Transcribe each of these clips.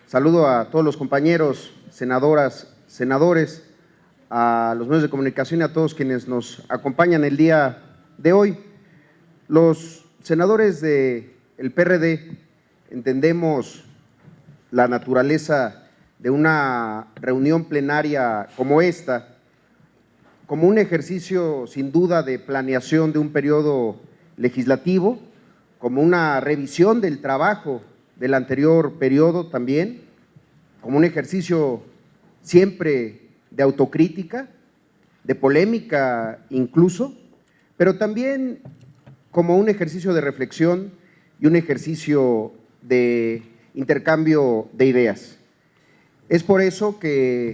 Saludo a todos los compañeros, senadoras, senadores, a los medios de comunicación y a todos quienes nos acompañan el día de hoy. Los senadores del PRD entendemos la naturaleza de una reunión plenaria como esta como un ejercicio sin duda de planeación de un periodo legislativo, como una revisión del trabajo del anterior periodo también, como un ejercicio siempre de autocrítica, de polémica incluso, pero también como un ejercicio de reflexión y un ejercicio de intercambio de ideas. Es por eso que,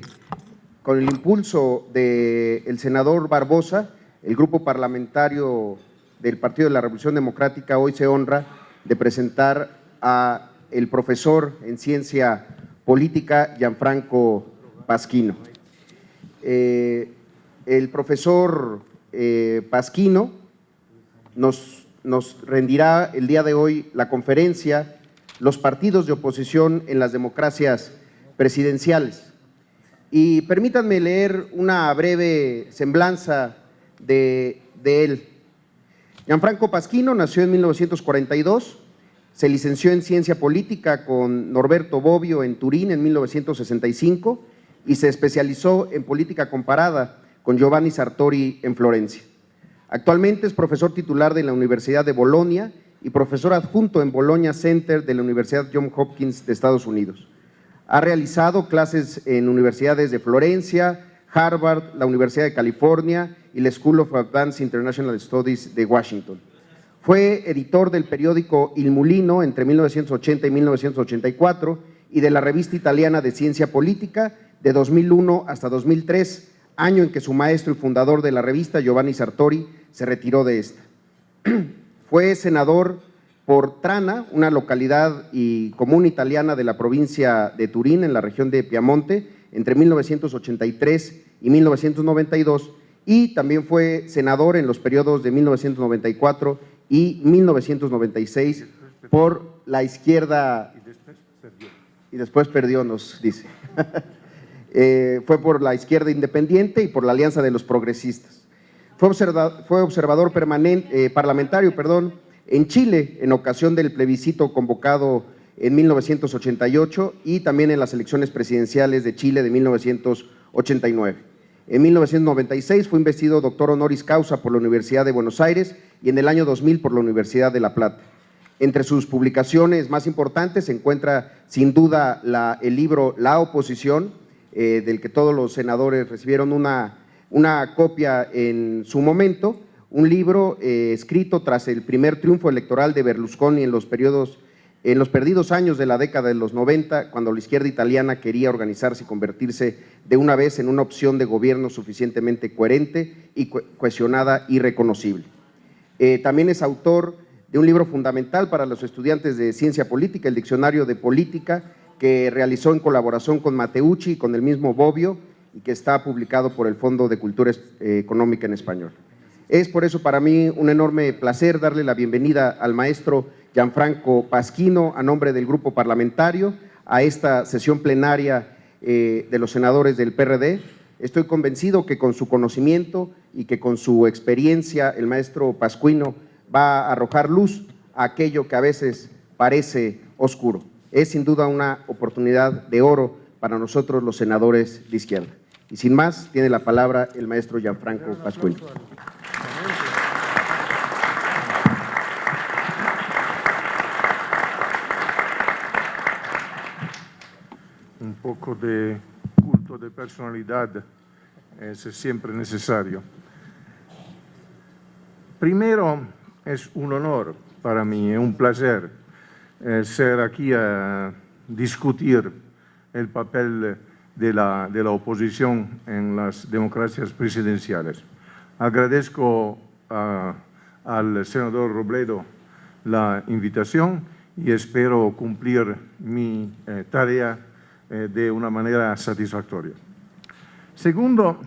con el impulso del senador Barbosa, el grupo parlamentario del Partido de la Revolución Democrática hoy se honra de presentar a el profesor en ciencia política Gianfranco Pasquino. El profesor Pasquino nos rendirá el día de hoy la conferencia "Los partidos de oposición en las democracias presidenciales". Y permítanme leer una breve semblanza de él. Gianfranco Pasquino nació en 1942, se licenció en Ciencia Política con Norberto Bobbio en Turín en 1965 y se especializó en Política Comparada con Giovanni Sartori en Florencia. Actualmente es profesor titular de la Universidad de Bolonia y profesor adjunto en Bologna Center de la Universidad Johns Hopkins de Estados Unidos. Ha realizado clases en universidades de Florencia, Harvard, la Universidad de California y la School of Advanced International Studies de Washington. Fue editor del periódico Il Mulino entre 1980 y 1984 y de la revista italiana de Ciencia Política de 2001 hasta 2003, año en que su maestro y fundador de la revista, Giovanni Sartori, se retiró de esta. Fue senador por Trana, una localidad y comuna italiana de la provincia de Turín, en la región de Piamonte, entre 1983 y 1992, y también fue senador en los periodos de 1994 y 1996 por la izquierda, y después perdió, nos dice. Fue por la izquierda independiente y por la Alianza de los Progresistas. Fue observador parlamentario en Chile en ocasión del plebiscito convocado en 1988 y también en las elecciones presidenciales de Chile de 1989. En 1996 fue investido doctor honoris causa por la Universidad de Buenos Aires y en el año 2000 por la Universidad de La Plata. Entre sus publicaciones más importantes se encuentra sin duda el libro La Oposición, del que todos los senadores recibieron una copia en su momento, un libro escrito tras el primer triunfo electoral de Berlusconi en los perdidos años de la década de los 90, cuando la izquierda italiana quería organizarse y convertirse de una vez en una opción de gobierno suficientemente coherente y cohesionada y reconocible. También es autor de un libro fundamental para los estudiantes de Ciencia Política, el Diccionario de Política, que realizó en colaboración con Matteucci y con el mismo Bobbio, y que está publicado por el Fondo de Cultura Económica en Español. Es por eso para mí un enorme placer darle la bienvenida al maestro Gianfranco Pasquino a nombre del grupo parlamentario a esta sesión plenaria de los senadores del PRD. Estoy convencido que con su conocimiento y que con su experiencia el maestro Pasquino va a arrojar luz a aquello que a veces parece oscuro. Es sin duda una oportunidad de oro para nosotros los senadores de izquierda. Y sin más, tiene la palabra el maestro Gianfranco Pasquino. Un poco de culto de personalidad es siempre necesario. Primero, es un honor para mí, es un placer ser aquí a discutir el papel de la oposición en las democracias presidenciales. Agradezco al senador Robledo la invitación y espero cumplir mi tarea de una manera satisfactoria. Segundo,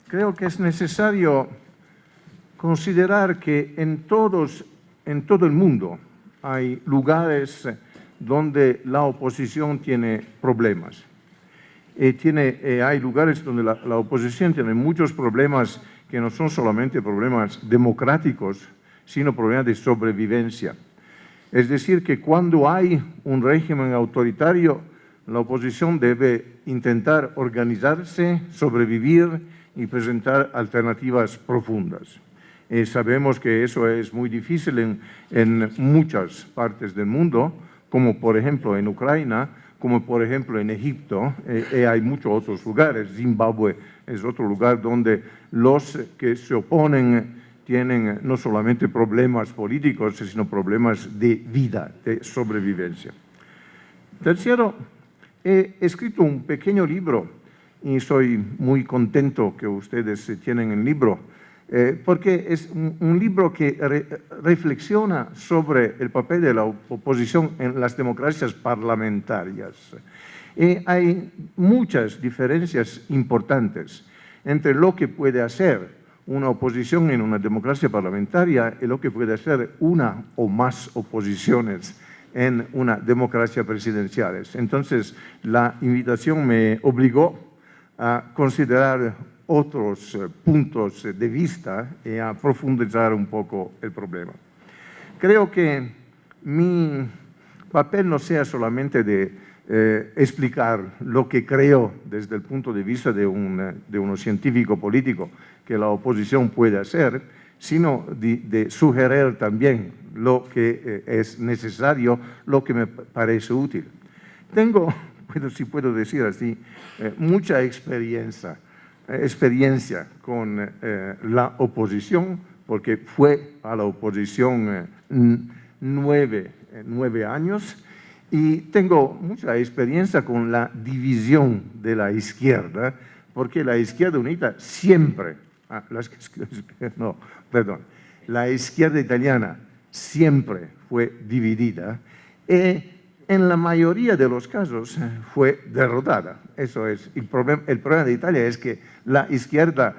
creo que es necesario considerar que en todo el mundo hay lugares donde la oposición tiene problemas. Hay lugares donde la oposición tiene muchos problemas que no son solamente problemas democráticos, sino problemas de sobrevivencia. Es decir, que cuando hay un régimen autoritario, la oposición debe intentar organizarse, sobrevivir y presentar alternativas profundas. Sabemos que eso es muy difícil en muchas partes del mundo, como por ejemplo en Ucrania, como por ejemplo en Egipto, hay muchos otros lugares. Zimbabue es otro lugar donde los que se oponen tienen no solamente problemas políticos, sino problemas de vida, de sobrevivencia. Tercero, he escrito un pequeño libro y soy muy contento que ustedes tienen el libro, porque es un libro que reflexiona sobre el papel de la oposición en las democracias parlamentarias. Hay muchas diferencias importantes entre lo que puede hacer una oposición en una democracia parlamentaria y lo que puede hacer una o más oposiciones en una democracia presidencial. Entonces, la invitación me obligó a considerar otros puntos de vista y a profundizar un poco el problema. Creo que mi papel no sea solamente de explicar lo que creo desde el punto de vista de un científico político que la oposición puede hacer, sino de sugerir también lo que es necesario, lo que me parece útil. Tengo, si puedo decir así, mucha experiencia con la oposición, porque fue a la oposición 9 años, y tengo mucha experiencia con la división de la izquierda, porque la izquierda unida siempre, la izquierda italiana siempre fue dividida y en la mayoría de los casos fue derrotada. Eso es el problema de Italia es que la izquierda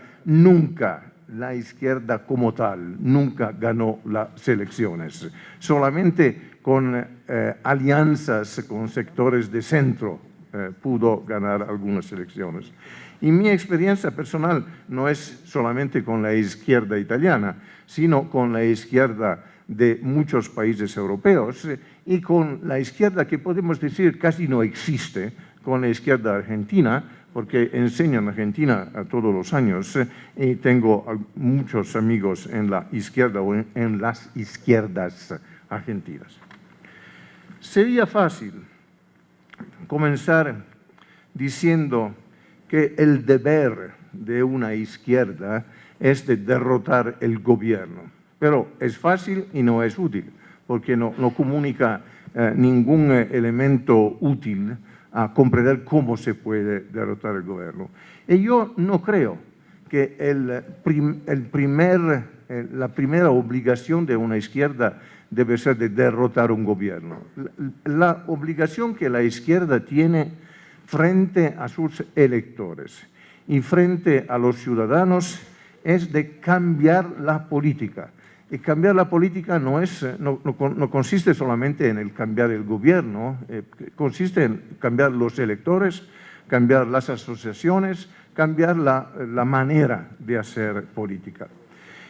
como tal, nunca ganó las elecciones. Solamente con alianzas con sectores de centro pudo ganar algunas elecciones. Y mi experiencia personal no es solamente con la izquierda italiana, sino con la izquierda de muchos países europeos y con la izquierda que podemos decir casi no existe, con la izquierda argentina, porque enseño en Argentina todos los años y tengo muchos amigos en la izquierda o en las izquierdas argentinas. Sería fácil comenzar diciendo que el deber de una izquierda es de derrotar el gobierno, pero es fácil y no es útil, porque no comunica ningún elemento útil a comprender cómo se puede derrotar el gobierno. Y yo no creo que la primera obligación de una izquierda debe ser de derrotar un gobierno. La obligación que la izquierda tiene frente a sus electores y frente a los ciudadanos es de cambiar la política. Y cambiar la política no consiste solamente en el cambiar el gobierno, consiste en cambiar los electores, cambiar las asociaciones, cambiar la manera de hacer política.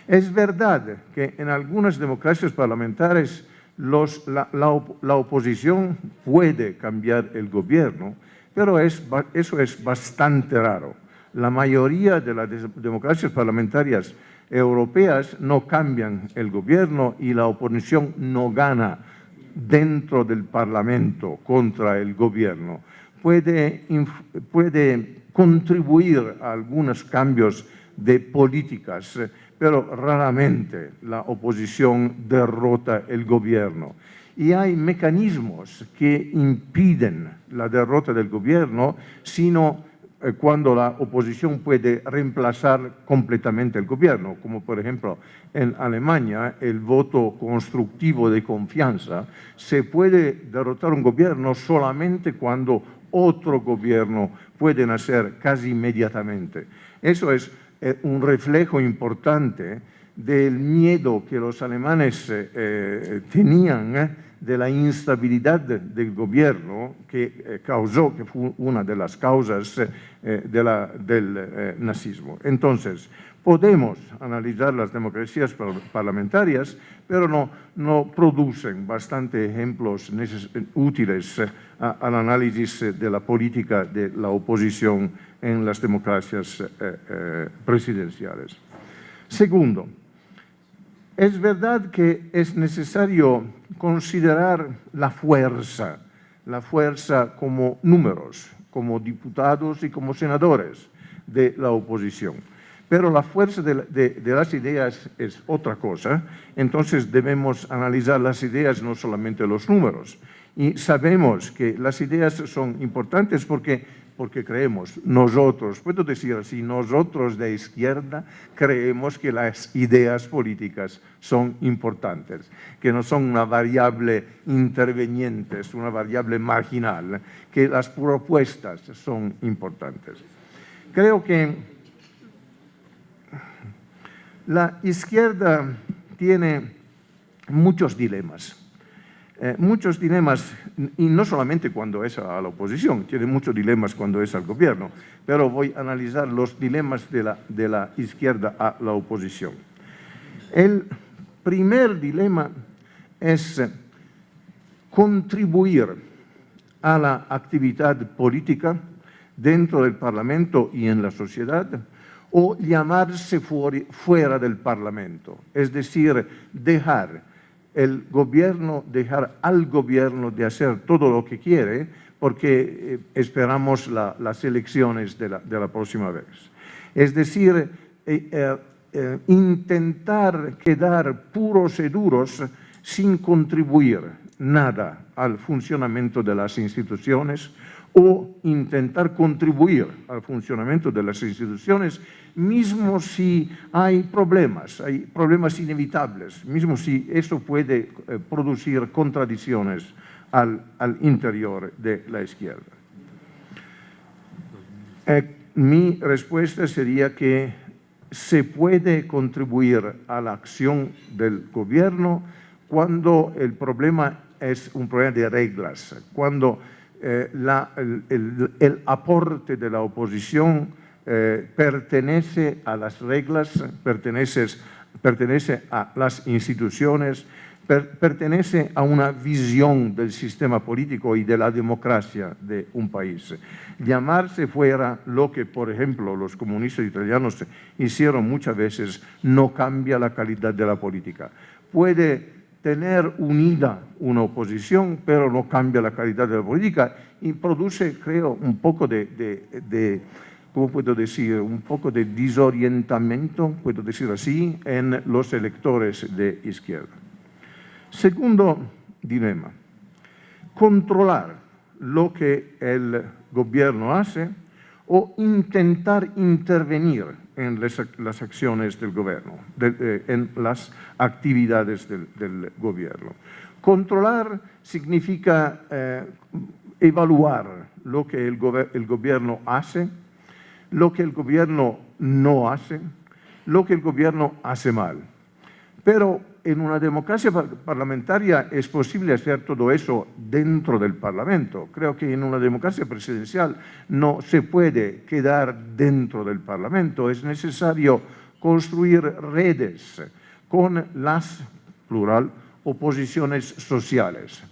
Es verdad que en algunas democracias parlamentarias la oposición puede cambiar el gobierno, pero eso es bastante raro. La mayoría de las democracias parlamentarias europeas no cambian el gobierno y la oposición no gana dentro del Parlamento contra el gobierno. Puede contribuir a algunos cambios de políticas, pero raramente la oposición derrota el gobierno. Y hay mecanismos que impiden la derrota del gobierno, sino cuando la oposición puede reemplazar completamente el gobierno, como por ejemplo en Alemania el voto constructivo de confianza. Se puede derrotar un gobierno solamente cuando otro gobierno puede nacer casi inmediatamente. Eso es un reflejo importante del miedo que los alemanes tenían de la instabilidad del gobierno que causó, que fue una de las causas del nazismo. Entonces, podemos analizar las democracias parlamentarias, pero no producen bastante ejemplos útiles al análisis de la política de la oposición en las democracias presidenciales. Segundo, es verdad que es necesario considerar la fuerza como números, como diputados y como senadores de la oposición. Pero la fuerza de las ideas es otra cosa, entonces debemos analizar las ideas, no solamente los números. Y sabemos que las ideas son importantes porque creemos, nosotros, puedo decir así, nosotros de izquierda creemos que las ideas políticas son importantes, que no son una variable interveniente, es una variable marginal, que las propuestas son importantes. Creo que la izquierda tiene muchos dilemas, y no solamente cuando es a la oposición, tiene muchos dilemas cuando es al gobierno, pero voy a analizar los dilemas de la izquierda a la oposición. El primer dilema es contribuir a la actividad política dentro del Parlamento y en la sociedad, o llamarse fuera del Parlamento, es decir, dejar al gobierno de hacer todo lo que quiere porque esperamos las elecciones de la próxima vez. Es decir, intentar quedar puros y duros sin contribuir nada al funcionamiento de las instituciones o intentar contribuir al funcionamiento de las instituciones, mismo si hay problemas inevitables, mismo si eso puede producir contradicciones al interior de la izquierda. Mi respuesta sería que se puede contribuir a la acción del gobierno cuando el problema es un problema de reglas, cuando el aporte de la oposición pertenece a las reglas, pertenece a las instituciones, pertenece a una visión del sistema político y de la democracia de un país. Llamarse fuera lo que, por ejemplo, los comunistas italianos hicieron muchas veces, no cambia la calidad de la política. Puede tener unida una oposición, pero no cambia la calidad de la política y produce, creo, un poco ¿cómo puedo decir? Un poco de desorientamiento, puedo decir así, en los electores de izquierda. Segundo dilema, controlar lo que el gobierno hace o intentar intervenir en las acciones del gobierno, en las actividades del gobierno. Controlar significa evaluar lo que el gobierno hace, lo que el gobierno no hace, lo que el gobierno hace mal. Pero en una democracia parlamentaria es posible hacer todo eso dentro del Parlamento. Creo que en una democracia presidencial no se puede quedar dentro del Parlamento. Es necesario construir redes con las, plural, oposiciones sociales.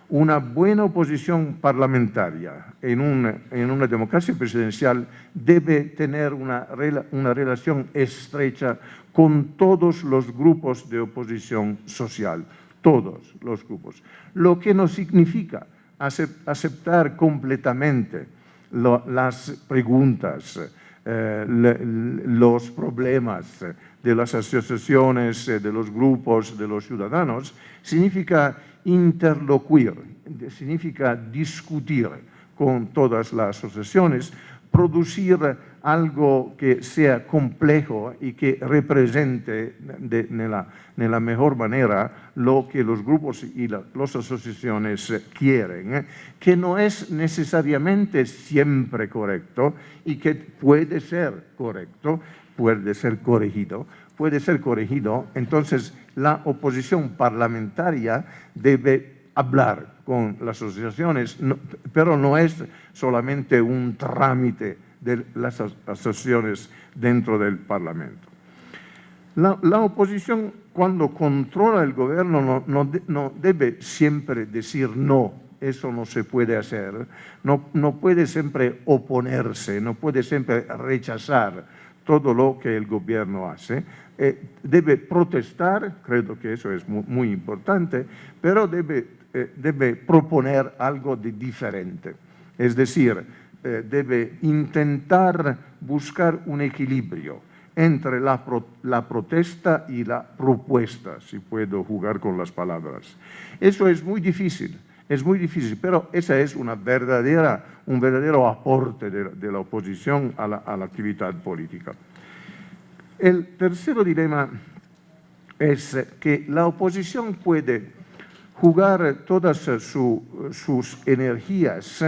Una buena oposición parlamentaria en una democracia presidencial debe tener una relación estrecha con todos los grupos de oposición social, todos los grupos. Lo que no significa aceptar completamente las preguntas, los problemas de las asociaciones, de los grupos, de los ciudadanos, significa interloquir, significa discutir con todas las asociaciones, producir algo que sea complejo y que represente de la mejor manera lo que los grupos y las asociaciones quieren, que no es necesariamente siempre correcto y que puede ser correcto, puede ser corregido puede ser corregido, entonces la oposición parlamentaria debe hablar con las asociaciones, pero no es solamente un trámite de las asociaciones dentro del Parlamento. La oposición, cuando controla el gobierno, no debe siempre decir no, eso no se puede hacer, no puede siempre oponerse, no puede siempre rechazar todo lo que el gobierno hace. Debe protestar, creo que eso es muy importante, pero debe proponer algo de diferente. Es decir, debe intentar buscar un equilibrio entre la protesta y la propuesta, si puedo jugar con las palabras. Eso es muy difícil, pero ese es un verdadero aporte de la oposición a la actividad política. El tercer dilema es que la oposición puede jugar todas sus energías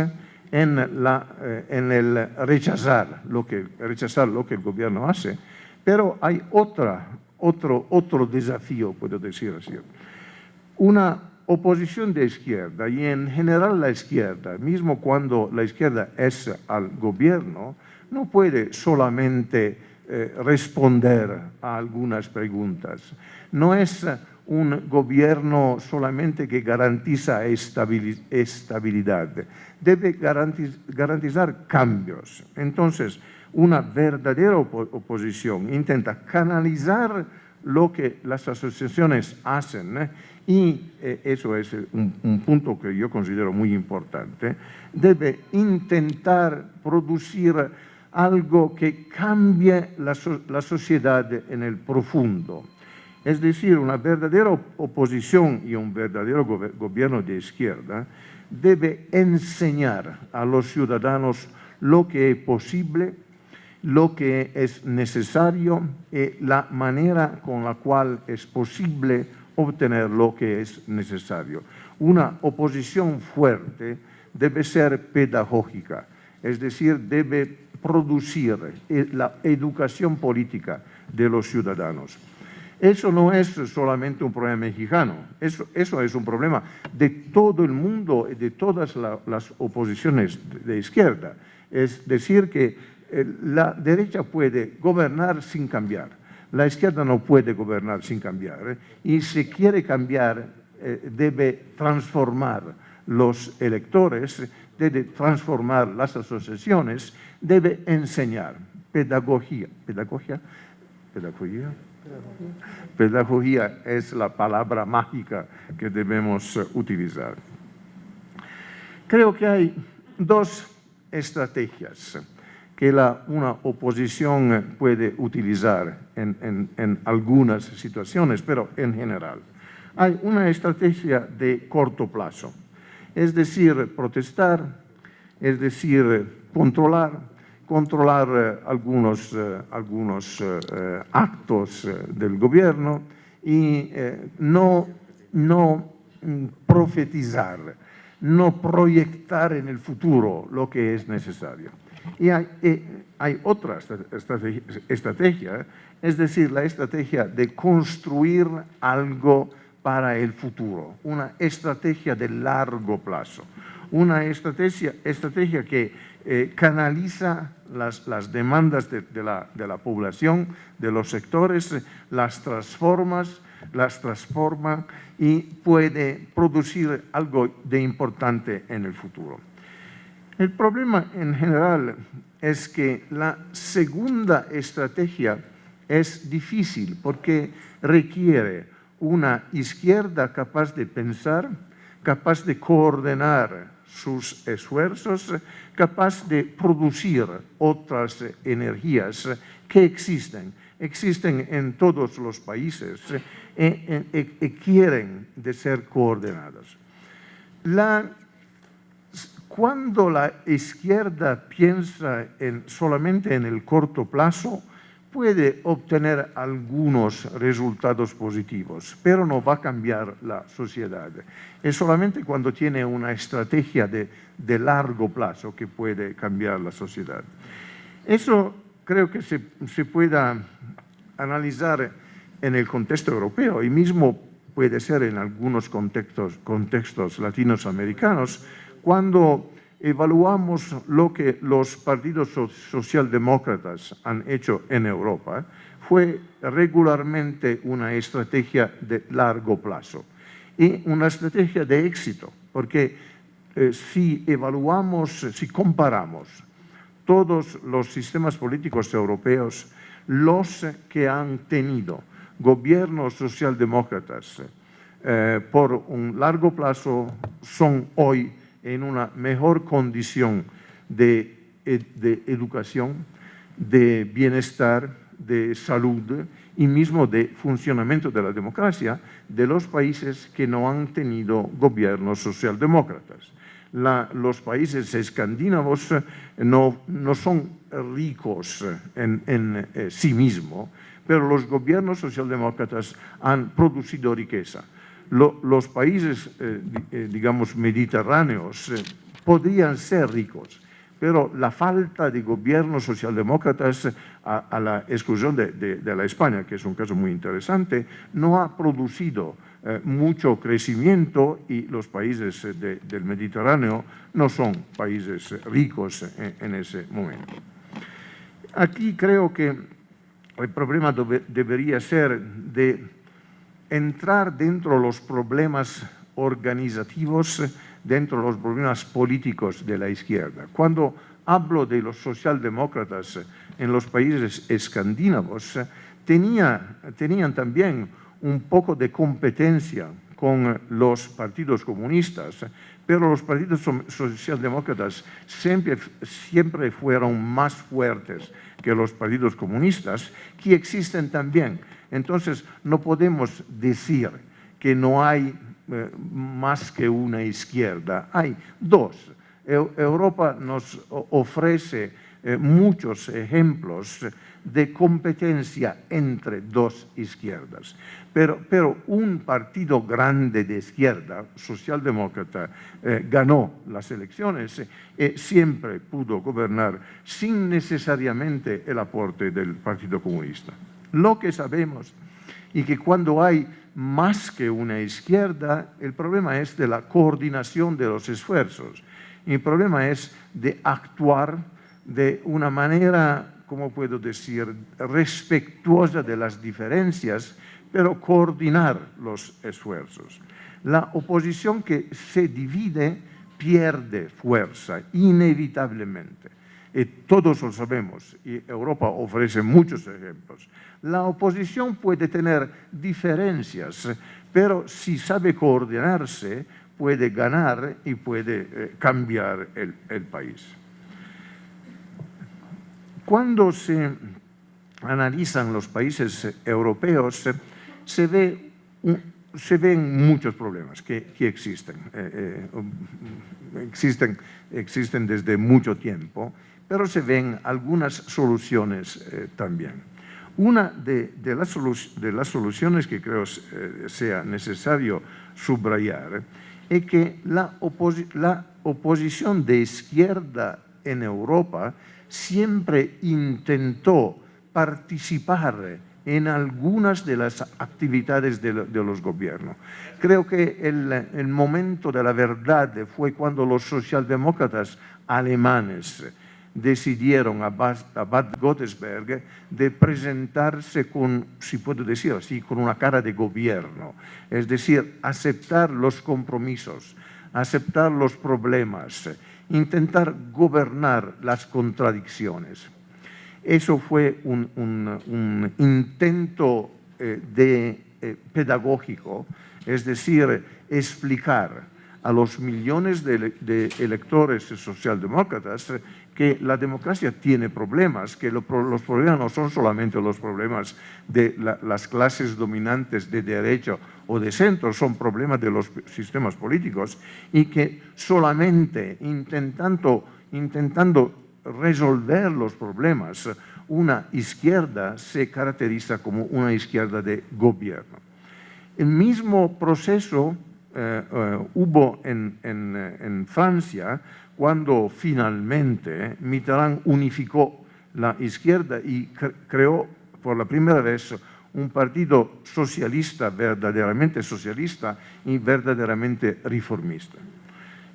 en el rechazar lo que el gobierno hace, pero hay otro desafío, puedo decir así. Una oposición de izquierda, y en general la izquierda, mismo cuando la izquierda es al gobierno, no puede solamente responder a algunas preguntas. No es un gobierno solamente que garantiza estabilidad, debe garantizar cambios. Entonces, una verdadera oposición intenta canalizar lo que las asociaciones hacen, y eso es un punto que yo considero muy importante, debe intentar producir algo que cambie la sociedad en el profundo. Es decir, una verdadera oposición y un verdadero gobierno de izquierda debe enseñar a los ciudadanos lo que es posible, lo que es necesario y la manera con la cual es posible obtener lo que es necesario. Una oposición fuerte debe ser pedagógica, es decir, debe producir la educación política de los ciudadanos. Eso no es solamente un problema mexicano, eso es un problema de todo el mundo y de todas las oposiciones de izquierda. Es decir, que la derecha puede gobernar sin cambiar, la izquierda no puede gobernar sin cambiar, y si quiere cambiar debe transformar los electores, debe transformar las asociaciones, debe enseñar pedagogía. Pedagogía es la palabra mágica que debemos utilizar. Creo que hay dos estrategias que una oposición puede utilizar en algunas situaciones, pero en general. Hay una estrategia de corto plazo, es decir, protestar, es decir, controlar algunos actos del gobierno y no profetizar, no proyectar en el futuro lo que es necesario. Y hay otra estrategia, es decir, la estrategia de construir algo para el futuro, una estrategia de largo plazo, una estrategia que canaliza las demandas de la población, de los sectores, las transforma y puede producir algo de importante en el futuro. El problema en general es que la segunda estrategia es difícil porque requiere una izquierda capaz de pensar, capaz de coordinar sus esfuerzos, capaz de producir otras energías que existen en todos los países y quieren de ser coordinadas. Cuando la izquierda piensa solamente en el corto plazo, puede obtener algunos resultados positivos, pero no va a cambiar la sociedad. Es solamente cuando tiene una estrategia de largo plazo que puede cambiar la sociedad. Eso creo que se pueda analizar en el contexto europeo y mismo puede ser en algunos contextos latinoamericanos, cuando evaluamos lo que los partidos socialdemócratas han hecho en Europa, fue regularmente una estrategia de largo plazo y una estrategia de éxito, porque si comparamos todos los sistemas políticos europeos, los que han tenido gobiernos socialdemócratas por un largo plazo son hoy en una mejor condición de educación, de bienestar, de salud y mismo de funcionamiento de la democracia de los países que no han tenido gobiernos socialdemócratas. Los países escandinavos no son ricos en sí mismos, pero los gobiernos socialdemócratas han producido riqueza. Los países, digamos, mediterráneos podrían ser ricos, pero la falta de gobiernos socialdemócratas, a la exclusión de la España, que es un caso muy interesante, no ha producido mucho crecimiento y los países del Mediterráneo no son países ricos en ese momento. Aquí creo que el problema debería ser de entrar dentro de los problemas organizativos, dentro de los problemas políticos de la izquierda. Cuando hablo de los socialdemócratas en los países escandinavos, tenían también un poco de competencia con los partidos comunistas, pero los partidos socialdemócratas siempre fueron más fuertes que los partidos comunistas, que existen también. Entonces, no podemos decir que no hay más que una izquierda, hay dos. Europa nos ofrece muchos ejemplos de competencia entre dos izquierdas. Pero un partido grande de izquierda, socialdemócrata, ganó las elecciones y siempre pudo gobernar sin necesariamente el aporte del Partido Comunista. Lo que sabemos y que cuando hay más que una izquierda, el problema es de la coordinación de los esfuerzos. El problema es de actuar de una manera, como puedo decir, respetuosa de las diferencias, pero coordinar los esfuerzos. La oposición que se divide pierde fuerza, inevitablemente. Y todos lo sabemos, y Europa ofrece muchos ejemplos. La oposición puede tener diferencias, pero si sabe coordinarse, puede ganar y puede cambiar el país. Cuando se analizan los países europeos, se ven muchos problemas que existen. Existen desde mucho tiempo, pero se ven algunas soluciones también. Una de las soluciones que creo sea necesario subrayar es que la oposición de izquierda en Europa siempre intentó participar en algunas de las actividades de los gobiernos. Creo que el momento de la verdad fue cuando los socialdemócratas alemanes decidieron a Bad Godesberg de presentarse con, si puedo decir así, con una cara de gobierno, es decir, aceptar los compromisos, aceptar los problemas, intentar gobernar las contradicciones. Eso fue un intento pedagógico, es decir, explicar a los millones de electores socialdemócratas que la democracia tiene problemas, que los problemas no son solamente los problemas de las clases dominantes de derecha o de centro, son problemas de los sistemas políticos y que solamente intentando resolver los problemas, una izquierda se caracteriza como una izquierda de gobierno. El mismo proceso hubo en Francia cuando finalmente Mitterrand unificó la izquierda y creó por la primera vez un partido socialista, verdaderamente socialista y verdaderamente reformista.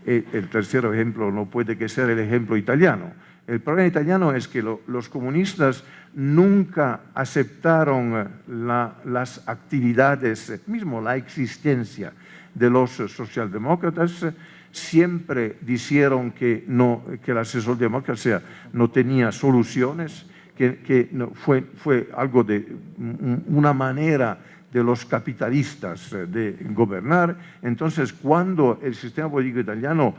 El tercer ejemplo no puede que ser el ejemplo italiano. El problema italiano es que los comunistas nunca aceptaron las actividades, mismo la existencia de los socialdemócratas. Siempre dijeron que la socialdemocracia no tenía soluciones, que fue algo de una manera de los capitalistas de gobernar. Entonces, cuando el sistema político italiano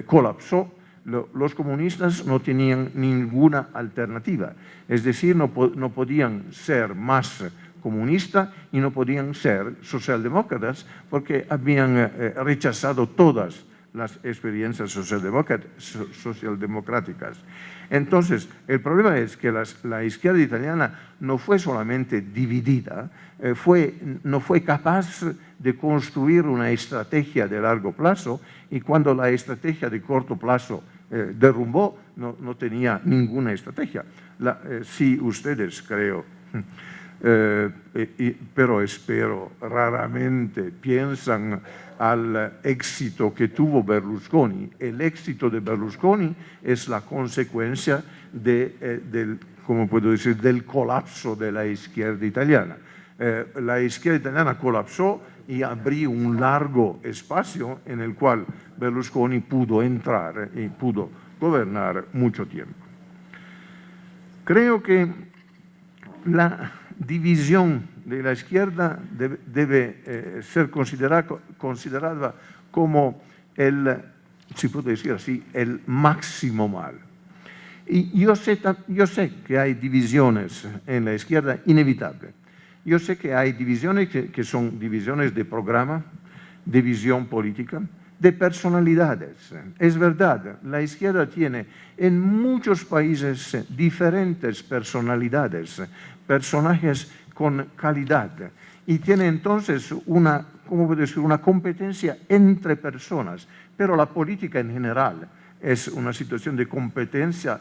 colapsó, los comunistas no tenían ninguna alternativa. Es decir, no podían ser más comunistas y no podían ser socialdemócratas porque habían rechazado todas las experiencias socialdemocráticas. Entonces, el problema es que la izquierda italiana no fue solamente dividida, no fue capaz de construir una estrategia de largo plazo, y cuando la estrategia de corto plazo derrumbó, no tenía ninguna estrategia. Si ustedes, creo, pero espero raramente piensan al éxito que tuvo Berlusconi. El éxito de Berlusconi es la consecuencia ¿cómo puedo decir?, del colapso de la izquierda italiana. La izquierda italiana colapsó y abrió un largo espacio en el cual Berlusconi pudo entrar y pudo gobernar mucho tiempo. Creo que la división de la izquierda debe ser considerada como si puedo decir así, el máximo mal. Y yo sé que hay divisiones en la izquierda inevitables. Yo sé que hay divisiones que son divisiones de programa, de visión política, de personalidades. Es verdad, la izquierda tiene en muchos países diferentes personalidades, personajes con calidad, y tiene entonces una competencia entre personas, pero la política en general es una situación de competencia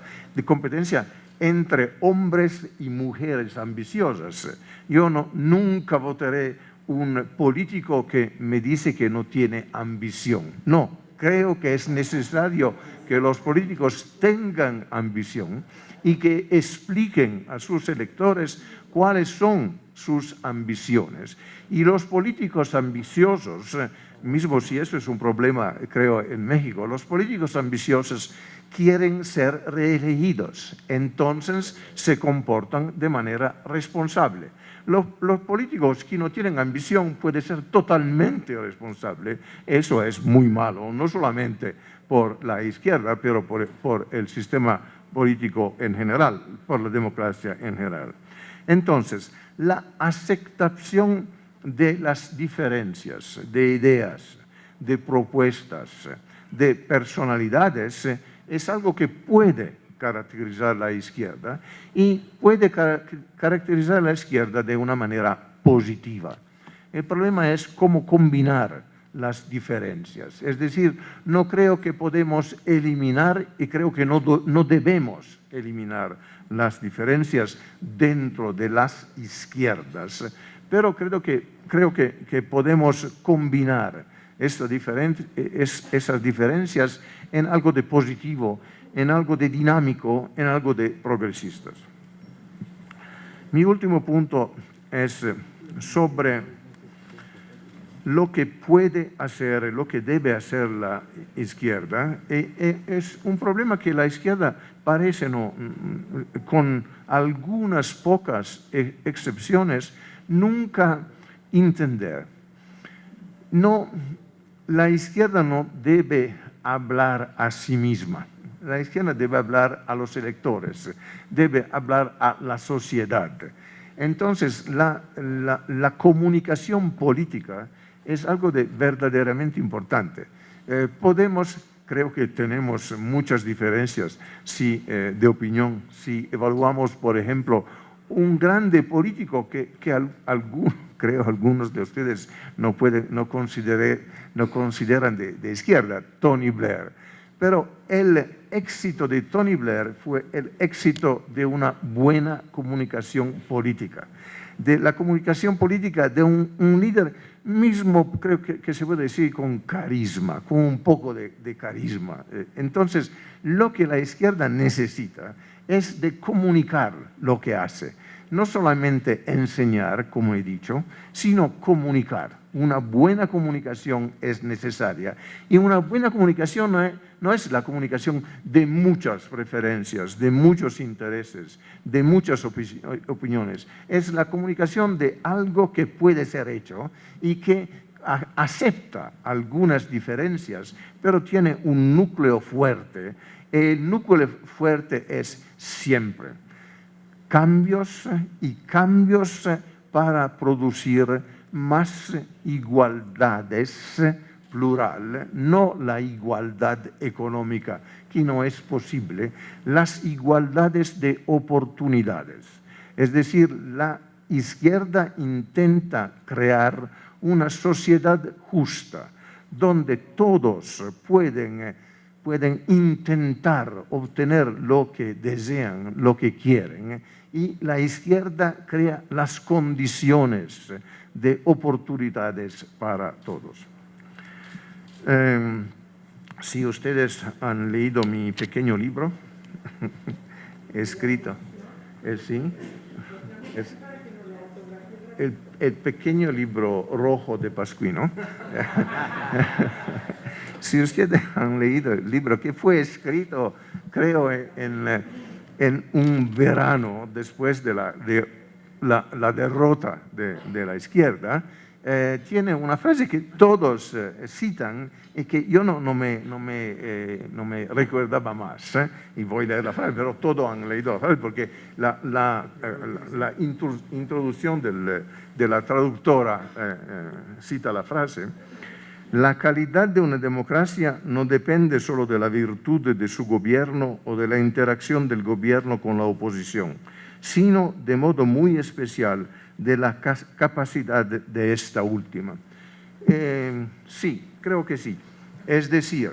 entre hombres y mujeres ambiciosas. Yo nunca votaré un político que me dice que no tiene ambición. No, creo que es necesario que los políticos tengan ambición y que expliquen a sus electores cuáles son sus ambiciones. Y los políticos ambiciosos, mismo si eso es un problema, creo, en México, los políticos ambiciosos quieren ser reelegidos, entonces se comportan de manera responsable. Los políticos que no tienen ambición pueden ser totalmente responsables. Eso es muy malo, no solamente por la izquierda, pero por el sistema político en general, por la democracia en general. Entonces, la aceptación de las diferencias, de ideas, de propuestas, de personalidades, es algo que puede caracterizar la izquierda y puede caracterizar la izquierda de una manera positiva. El problema es cómo combinar las diferencias. Es decir, no creo que podemos eliminar y creo que no debemos eliminar las diferencias dentro de las izquierdas, pero creo que podemos combinar esas diferencias en algo de positivo, en algo de dinámico, en algo de progresistas. Mi último punto es sobre lo que puede hacer, lo que debe hacer la izquierda. Es un problema que la izquierda parece, con algunas pocas excepciones, nunca entender. La izquierda no debe hablar a sí misma. La izquierda debe hablar a los electores, debe hablar a la sociedad. Entonces, la comunicación política es algo verdaderamente importante. Creo que tenemos muchas diferencias de opinión. Si evaluamos, por ejemplo, un grande político que creo algunos de ustedes no consideran de izquierda, Tony Blair. pero el éxito de Tony Blair fue el éxito de una buena comunicación política, de la comunicación política de un líder mismo, creo que se puede decir, con carisma, con un poco de carisma. Entonces, lo que la izquierda necesita es de comunicar lo que hace. No solamente enseñar, como he dicho, sino comunicar. Una buena comunicación es necesaria. Y una buena comunicación no es la comunicación de muchas preferencias, de muchos intereses, de muchas opiniones. Es la comunicación de algo que puede ser hecho y que acepta algunas diferencias, pero tiene un núcleo fuerte. El núcleo fuerte es siempre cambios y cambios para producir más igualdades plural, no la igualdad económica, que no es posible, las igualdades de oportunidades. Es decir, la izquierda intenta crear una sociedad justa, donde todos pueden intentar obtener lo que desean, lo que quieren, y la izquierda crea las condiciones de oportunidades para todos. Si ustedes han leído mi pequeño libro, escrito, ¿sí? Es el pequeño libro rojo de Pasquino. Si ustedes han leído el libro, que fue escrito, creo, en un verano después de la derrota de la izquierda, tiene una frase que todos citan y que yo no me recordaba más, y voy a leer la frase, pero todos han leído la frase porque la introducción de la traductora cita la frase. La calidad de una democracia no depende solo de la virtud de su gobierno o de la interacción del gobierno con la oposición, sino de modo muy especial de la capacidad de esta última. Sí, creo que sí. Es decir,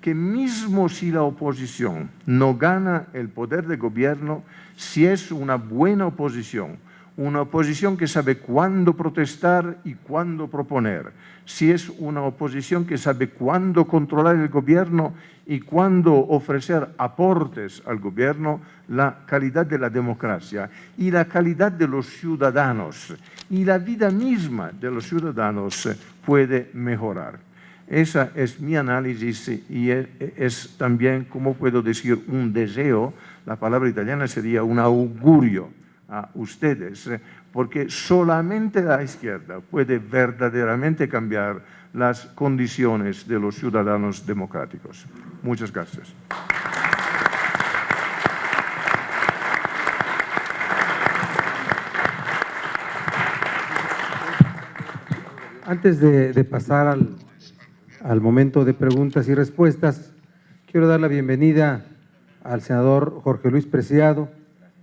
que mismo si la oposición no gana el poder de gobierno, si es una buena oposición, una oposición que sabe cuándo protestar y cuándo proponer, si es una oposición que sabe cuándo controlar el gobierno y cuándo ofrecer aportes al gobierno, la calidad de la democracia y la calidad de los ciudadanos y la vida misma de los ciudadanos puede mejorar. Ese es mi análisis y es también, como puedo decir, un deseo, la palabra italiana sería un augurio a ustedes, porque solamente la izquierda puede verdaderamente cambiar las condiciones de los ciudadanos democráticos. Muchas gracias. Antes de pasar al momento de preguntas y respuestas, quiero dar la bienvenida al senador Jorge Luis Preciado.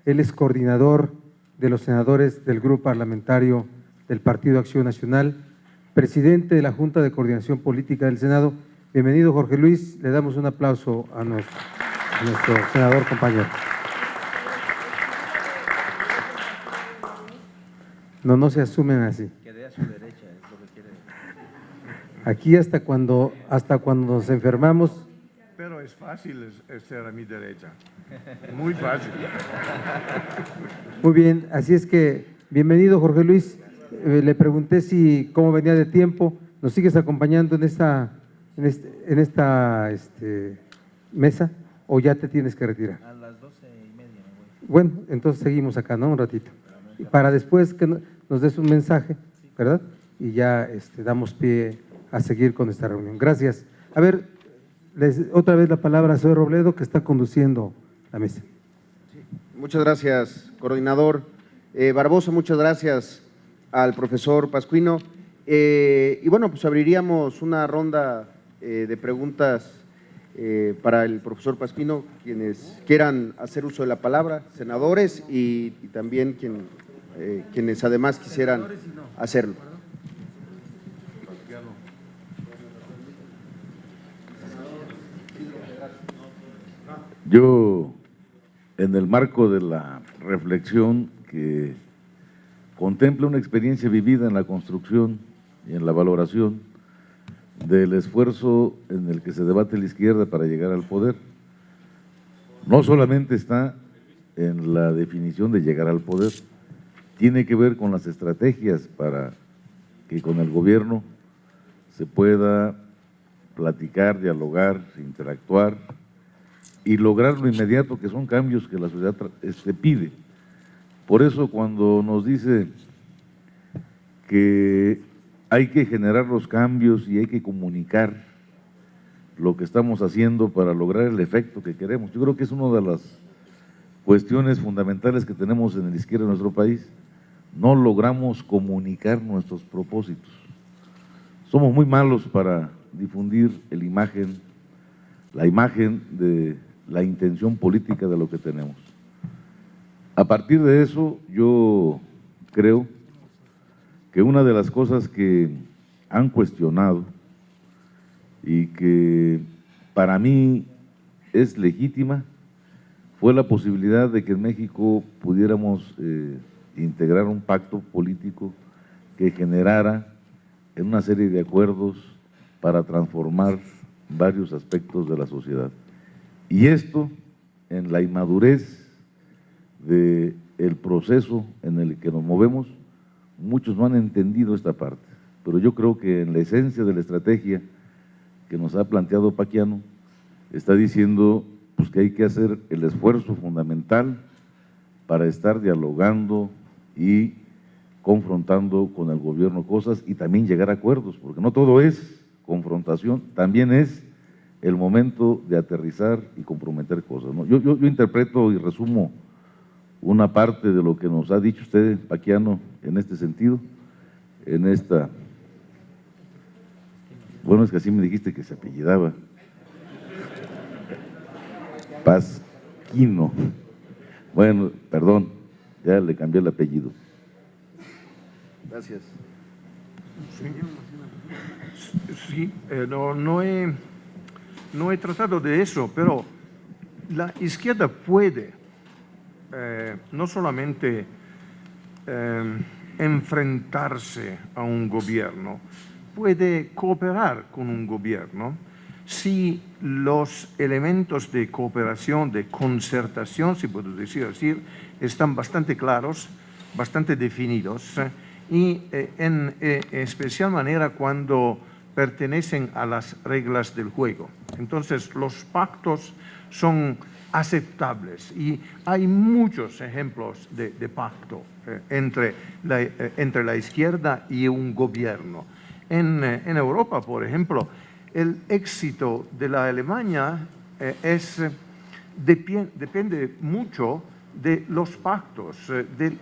Él es coordinador de los senadores del Grupo Parlamentario del Partido Acción Nacional, presidente de la Junta de Coordinación Política del Senado. Bienvenido, Jorge Luis. Le damos un aplauso a nuestro senador compañero. No se asumen así. Quedé a su derecha, es lo que quiere decir. Aquí hasta cuando nos enfermamos. Pero es fácil ser a mi derecha. Muy fácil. Muy bien, así es que bienvenido, Jorge Luis. Le pregunté cómo venía de tiempo. ¿Nos sigues acompañando en esta mesa o ya te tienes que retirar? A las 12:30 me voy. Bueno, entonces seguimos acá, ¿no? Un ratito. Y para después que nos des un mensaje, ¿verdad? Y ya damos pie a seguir con esta reunión. Gracias. A ver, otra vez la palabra a señor Robledo, que está conduciendo la mesa. Muchas gracias, coordinador. Barbosa, muchas gracias al profesor Pasquino. Y bueno, pues abriríamos una ronda de preguntas para el profesor Pasquino, quienes quieran hacer uso de la palabra, senadores y también quienes además quisieran hacerlo. Yo, en el marco de la reflexión que contempla una experiencia vivida en la construcción y en la valoración del esfuerzo en el que se debate la izquierda para llegar al poder, no solamente está en la definición de llegar al poder, tiene que ver con las estrategias para que con el gobierno se pueda platicar, dialogar, interactuar y lograr lo inmediato, que son cambios que la sociedad pide. Por eso cuando nos dice que hay que generar los cambios y hay que comunicar lo que estamos haciendo para lograr el efecto que queremos, yo creo que es una de las cuestiones fundamentales que tenemos en la izquierda de nuestro país. No logramos comunicar nuestros propósitos. Somos muy malos para difundir la imagen de la intención política de lo que tenemos. A partir de eso, yo creo que una de las cosas que han cuestionado y que para mí es legítima fue la posibilidad de que en México pudiéramos integrar un pacto político que generara en una serie de acuerdos para transformar varios aspectos de la sociedad. Y esto, en la inmadurez del proceso en el que nos movemos, muchos no han entendido esta parte, pero yo creo que en la esencia de la estrategia que nos ha planteado Paquiano, está diciendo pues, que hay que hacer el esfuerzo fundamental para estar dialogando y confrontando con el gobierno cosas y también llegar a acuerdos, porque no todo es confrontación, también es el momento de aterrizar y comprometer cosas, ¿no? Yo interpreto y resumo una parte de lo que nos ha dicho usted, Paquiano, en este sentido, en esta… Bueno, es que así me dijiste que se apellidaba. Pasquino. Bueno, perdón, ya le cambié el apellido. Gracias. Sí, no he tratado de eso, pero la izquierda puede no solamente enfrentarse a un gobierno, puede cooperar con un gobierno si los elementos de cooperación, de concertación, si puedo decir así, están bastante claros, bastante definidos y en especial manera cuando pertenecen a las reglas del juego. Entonces, los pactos son aceptables y hay muchos ejemplos de pacto entre la izquierda y un gobierno. En Europa, por ejemplo, el éxito de la Alemania depende mucho de los pactos, de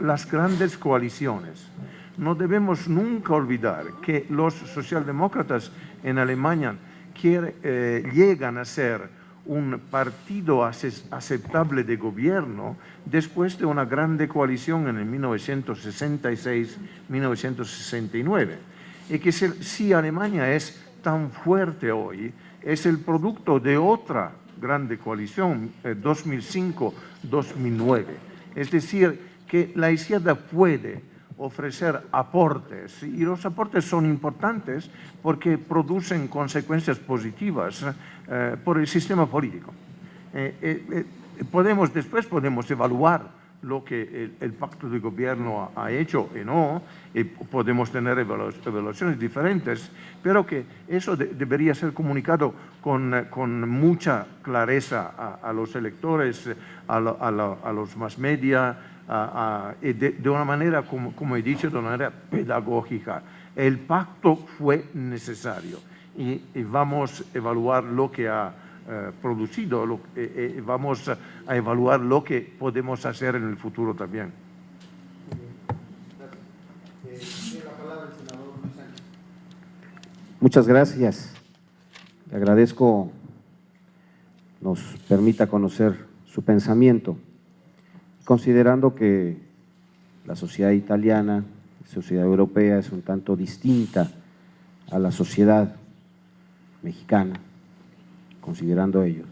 las grandes coaliciones. No debemos nunca olvidar que los socialdemócratas en Alemania llegan a ser un partido aceptable de gobierno después de una grande coalición en el 1966-1969. Y que si Alemania es tan fuerte hoy, es el producto de otra grande coalición, 2005-2009. Es decir, que la izquierda puede ofrecer aportes, y los aportes son importantes porque producen consecuencias positivas por el sistema político. Después podemos evaluar lo que el pacto de gobierno ha hecho y no, y podemos tener evaluaciones diferentes, pero que eso debería ser comunicado con mucha clareza a los electores, a los más media, y de una manera, como he dicho, de una manera pedagógica. El pacto fue necesario y vamos a evaluar lo que ha producido, vamos a evaluar lo que podemos hacer en el futuro también. Muchas gracias. Le agradezco nos permita conocer su pensamiento, considerando que la sociedad italiana, la sociedad europea es un tanto distinta a la sociedad mexicana, considerando ello.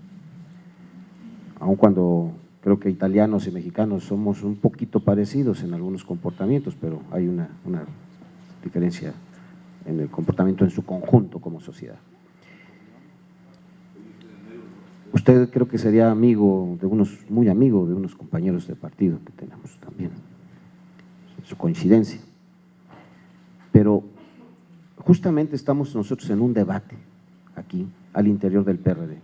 aun cuando creo que italianos y mexicanos somos un poquito parecidos en algunos comportamientos, pero hay una diferencia en el comportamiento en su conjunto como sociedad. Usted creo que sería amigo de muy amigo de unos compañeros de partido que tenemos también, su coincidencia. Pero justamente estamos nosotros en un debate aquí, al interior del PRD.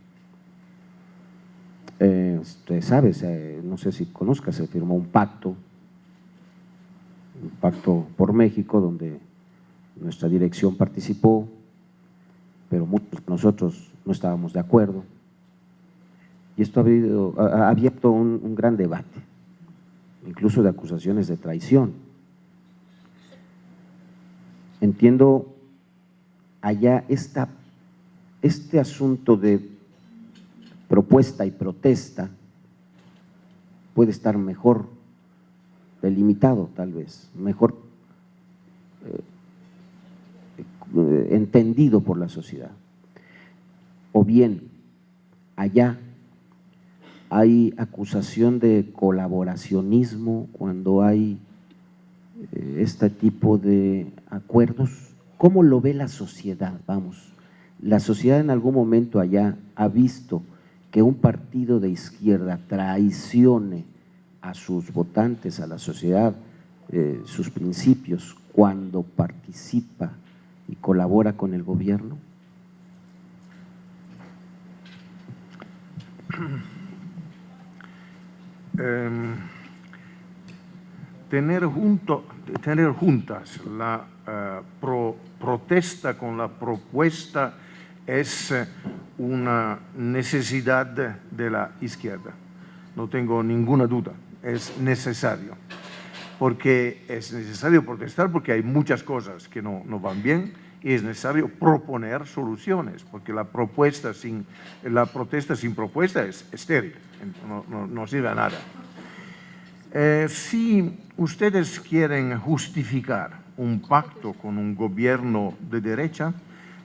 Usted sabe, no sé si conozca, se firmó un pacto por México, donde nuestra dirección participó, pero muchos de nosotros no estábamos de acuerdo. Y esto ha abierto un gran debate, incluso de acusaciones de traición. Entiendo allá este asunto de propuesta y protesta puede estar mejor delimitado, tal vez, mejor entendido por la sociedad. O bien, allá hay acusación de colaboracionismo cuando hay este tipo de acuerdos. ¿Cómo lo ve la sociedad? Vamos, la sociedad en algún momento allá ha visto que un partido de izquierda traicione a sus votantes, a la sociedad, sus principios, cuando participa y colabora con el gobierno. Tener juntas la protesta con la propuesta es una necesidad de la izquierda. No tengo ninguna duda, es necesario. Porque es necesario protestar porque hay muchas cosas que no van bien y es necesario proponer soluciones, porque la protesta sin propuesta es estéril, no sirve a nada. Si ustedes quieren justificar un pacto con un gobierno de derecha,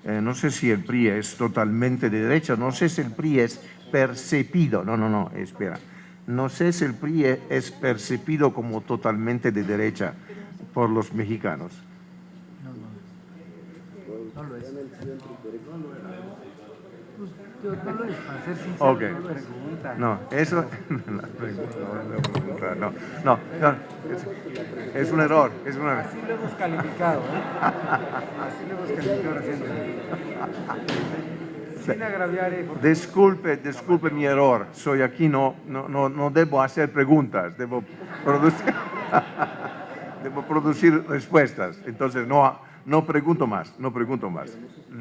no sé si el PRI es totalmente de derecha, no sé si el PRI es percibido, espera, no sé si el PRI es percibido como totalmente de derecha por los mexicanos. No lo es. No lo es, para ser sincero, Okay. no pregunta. No, eso no, es un error. Así lo hemos calificado, Así lo hemos calificado recientemente. Sin agraviar, Disculpe mi error. Soy aquí, no debo hacer preguntas, debo producir respuestas. Entonces no pregunto más.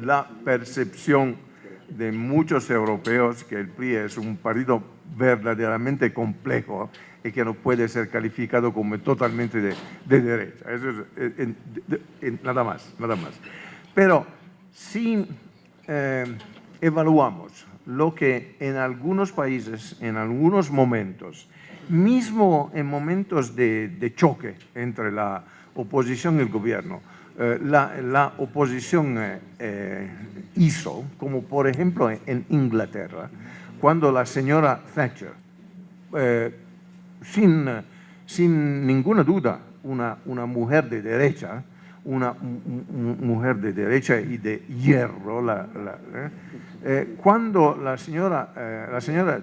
La percepción de muchos europeos que el PRI es un partido verdaderamente complejo y que no puede ser calificado como totalmente de derecha. Eso es nada más. Pero si evaluamos lo que en algunos países, en algunos momentos, mismo en momentos de choque entre la oposición y el gobierno, la oposición hizo, como por ejemplo en Inglaterra, cuando la señora Thatcher, sin ninguna duda, una mujer de derecha, mujer de derecha y de hierro, cuando la señora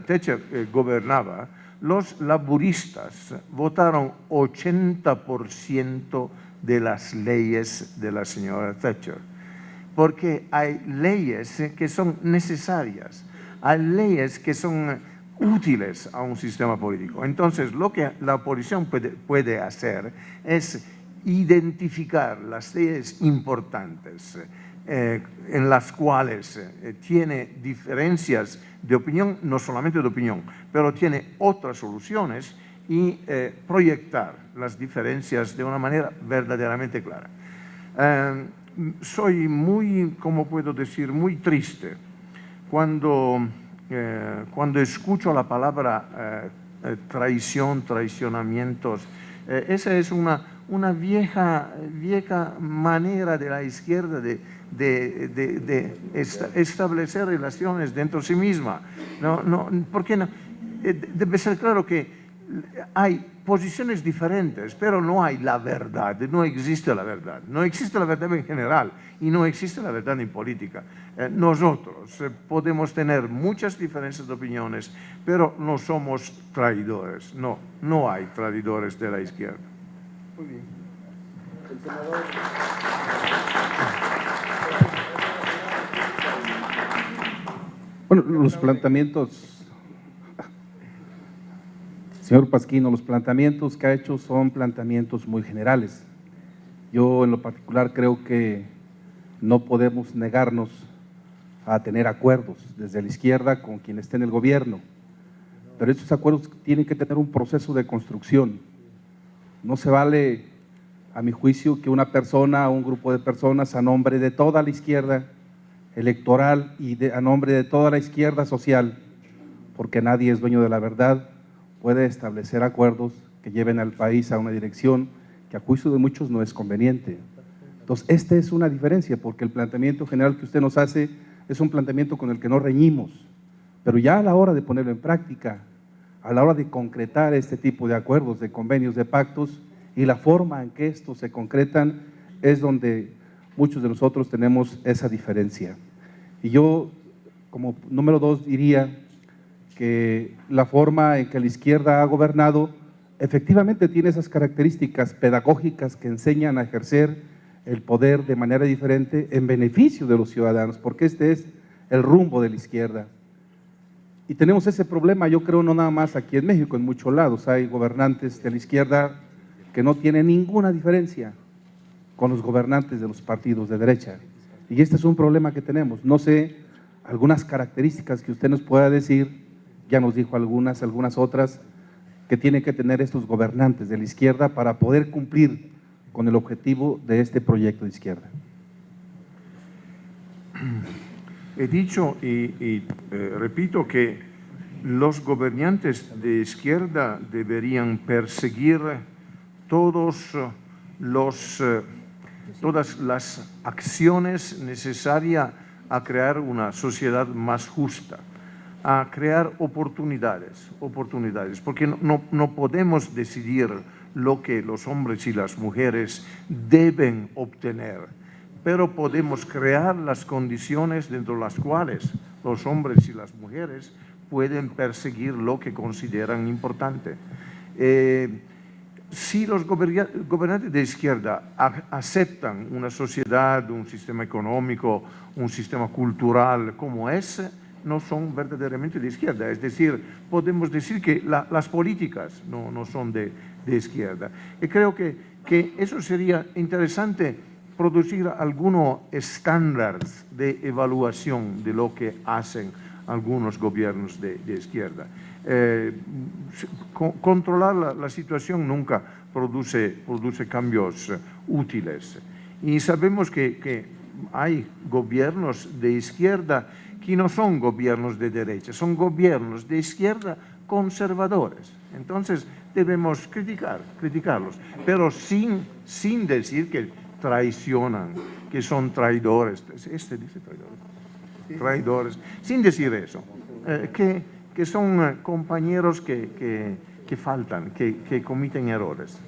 Thatcher gobernaba, los laboristas votaron 80% de las leyes de la señora Thatcher, porque hay leyes que son necesarias, hay leyes que son útiles a un sistema político. Entonces, lo que la oposición puede hacer es identificar las leyes importantes en las cuales tiene diferencias de opinión, no solamente de opinión, pero tiene otras soluciones y proyectar las diferencias de una manera verdaderamente clara. Soy ¿cómo puedo decir?, muy triste cuando escucho la palabra traicionamientos. Esa es una vieja manera de la izquierda de establecer relaciones dentro de sí misma. ¿Por qué no? debe ser claro que hay posiciones diferentes, pero no hay la verdad, no existe la verdad. No existe la verdad en general y no existe la verdad en política. Nosotros podemos tener muchas diferencias de opiniones, pero no somos traidores. No, no hay traidores de la izquierda. Muy bien. Bueno, los planteamientos, señor Pasquino, los planteamientos que ha hecho son planteamientos muy generales. Yo en lo particular creo que no podemos negarnos a tener acuerdos desde la izquierda con quien esté en el gobierno, pero estos acuerdos tienen que tener un proceso de construcción. No se vale, a mi juicio, que una persona o un grupo de personas a nombre de toda la izquierda electoral y a nombre de toda la izquierda social, porque nadie es dueño de la verdad, puede establecer acuerdos que lleven al país a una dirección que a juicio de muchos no es conveniente. Entonces, esta es una diferencia, porque el planteamiento general que usted nos hace es un planteamiento con el que no reñimos, pero ya a la hora de ponerlo en práctica, a la hora de concretar este tipo de acuerdos, de convenios, de pactos, y la forma en que estos se concretan, es donde muchos de nosotros tenemos esa diferencia. Y yo, como número 2, diría que la forma en que la izquierda ha gobernado efectivamente tiene esas características pedagógicas que enseñan a ejercer el poder de manera diferente en beneficio de los ciudadanos, porque este es el rumbo de la izquierda. Y tenemos ese problema, yo creo, no nada más aquí en México, en muchos lados hay gobernantes de la izquierda que no tienen ninguna diferencia con los gobernantes de los partidos de derecha. Y este es un problema que tenemos. No sé, algunas características que usted nos pueda decir, ya nos dijo algunas otras, que tienen que tener estos gobernantes de la izquierda para poder cumplir con el objetivo de este proyecto de izquierda. He dicho y repito que los gobernantes de izquierda deberían perseguir todas las acciones necesarias a crear una sociedad más justa, a crear oportunidades, porque no podemos decidir lo que los hombres y las mujeres deben obtener, pero podemos crear las condiciones dentro de las cuales los hombres y las mujeres pueden perseguir lo que consideran importante. Si los gobernantes de izquierda aceptan una sociedad, un sistema económico, un sistema cultural como ese, no son verdaderamente de izquierda. Es decir, podemos decir que las políticas no son de izquierda. Y creo que eso sería interesante, producir algunos estándares de evaluación de lo que hacen algunos gobiernos de izquierda. Controlar la situación nunca produce cambios útiles. Y sabemos que hay gobiernos de izquierda que no son gobiernos de derecha, son gobiernos de izquierda conservadores. Entonces debemos criticarlos, pero sin decir que traicionan, que son traidores. Este dice traidores, sin decir eso, que son compañeros que faltan, que cometen errores.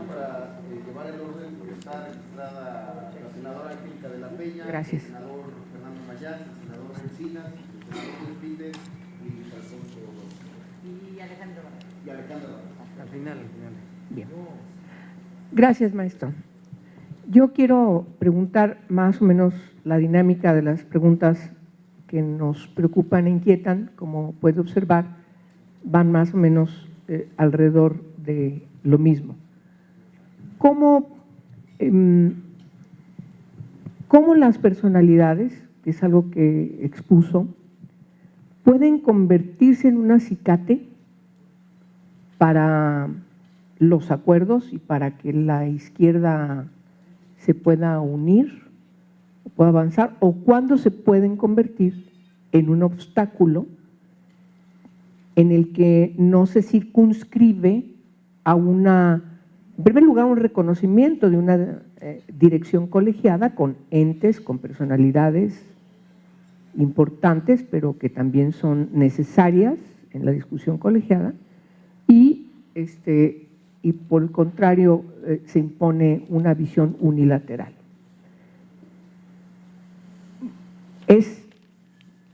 Para llevar el orden, está registrada la senadora Angélica de la Peña, Gracias. el senador Fernando Mayán, el senador Encinas, el senador Píndez y Alejandro. Al final. Bien. Gracias, maestro. Yo quiero preguntar más o menos la dinámica de las preguntas que nos preocupan e inquietan. Como puede observar, van más o menos alrededor de lo mismo. ¿Cómo las personalidades, que es algo que expuso, pueden convertirse en un acicate para los acuerdos y para que la izquierda se pueda unir, pueda avanzar, o cuándo se pueden convertir en un obstáculo en el que no se circunscribe a en primer lugar, un reconocimiento de una dirección colegiada con entes, con personalidades importantes, pero que también son necesarias en la discusión colegiada, y por el contrario se impone una visión unilateral. Es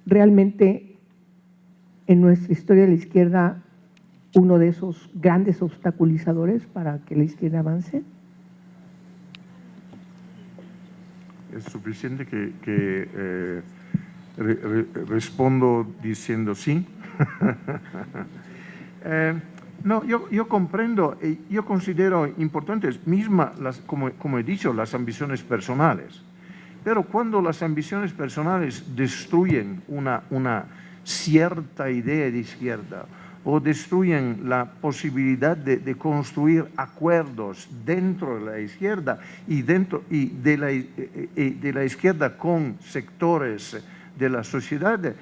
realmente en nuestra historia de la izquierda uno de esos grandes obstaculizadores para que la izquierda avance. Es suficiente que respondo diciendo sí. No, yo comprendo, yo considero importantes como he dicho, las ambiciones personales. Pero cuando las ambiciones personales destruyen una cierta idea de izquierda o destruyen la posibilidad de construir acuerdos dentro de la izquierda y de la izquierda con sectores de la sociedad,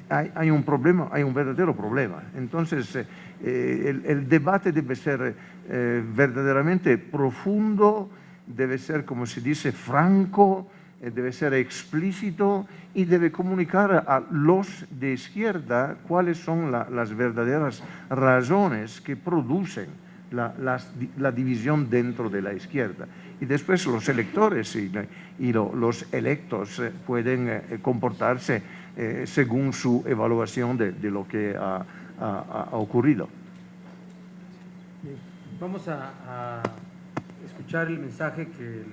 hay un problema, hay un verdadero problema. Entonces, el debate debe ser verdaderamente profundo, debe ser, como se dice, franco, debe ser explícito y debe comunicar a los de izquierda cuáles son las verdaderas razones que producen la división dentro de la izquierda. Y después los electores y los electos pueden comportarse según su evaluación de lo que ha ocurrido. Vamos a escuchar el mensaje que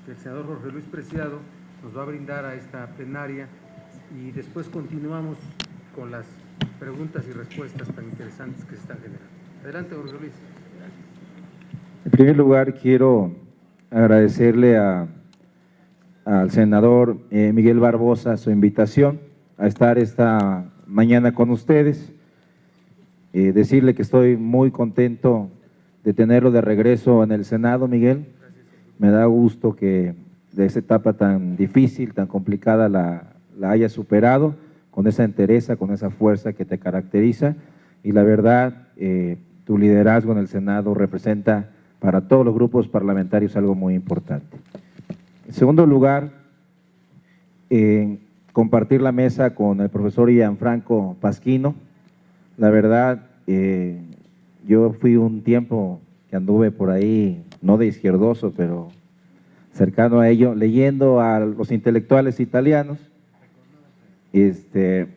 el senador Jorge Luis Preciado nos va a brindar a esta plenaria y después continuamos con las preguntas y respuestas tan interesantes que se están generando. Adelante, Jorge Luis. En primer lugar, quiero agradecerle al senador Miguel Barbosa su invitación a estar esta mañana con ustedes. Decirle que estoy muy contento de tenerlo de regreso en el Senado, Miguel. Me da gusto que de esa etapa tan difícil, tan complicada, la hayas superado con esa entereza, con esa fuerza que te caracteriza. Y la verdad, tu liderazgo en el Senado representa para todos los grupos parlamentarios algo muy importante. En segundo lugar, compartir la mesa con el profesor Gianfranco Pasquino. La verdad, yo fui un tiempo que anduve por ahí, no de izquierdoso, pero cercano a ello, leyendo a los intelectuales italianos. El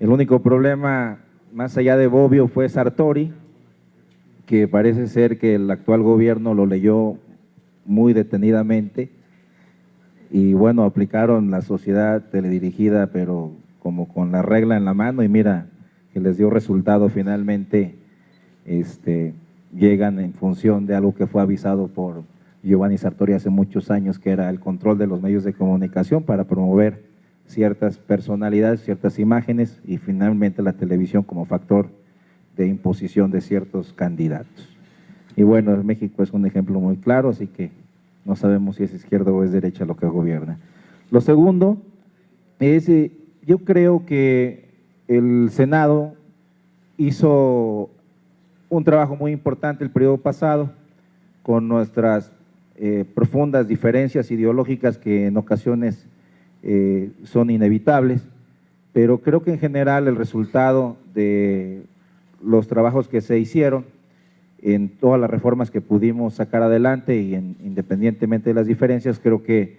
único problema, más allá de Bobbio, fue Sartori, que parece ser que el actual gobierno lo leyó muy detenidamente y bueno, aplicaron la sociedad teledirigida, pero como con la regla en la mano, y mira que les dio resultado finalmente. Llegan en función de algo que fue avisado por Giovanni Sartori hace muchos años, que era el control de los medios de comunicación para promover ciertas personalidades, ciertas imágenes y finalmente la televisión como factor de imposición de ciertos candidatos. Y bueno, México es un ejemplo muy claro, así que no sabemos si es izquierda o es derecha lo que gobierna. Lo segundo es, yo creo que el Senado hizo un trabajo muy importante el periodo pasado, con nuestras profundas diferencias ideológicas que en ocasiones son inevitables, pero creo que en general el resultado de los trabajos que se hicieron en todas las reformas que pudimos sacar adelante y independientemente de las diferencias, creo que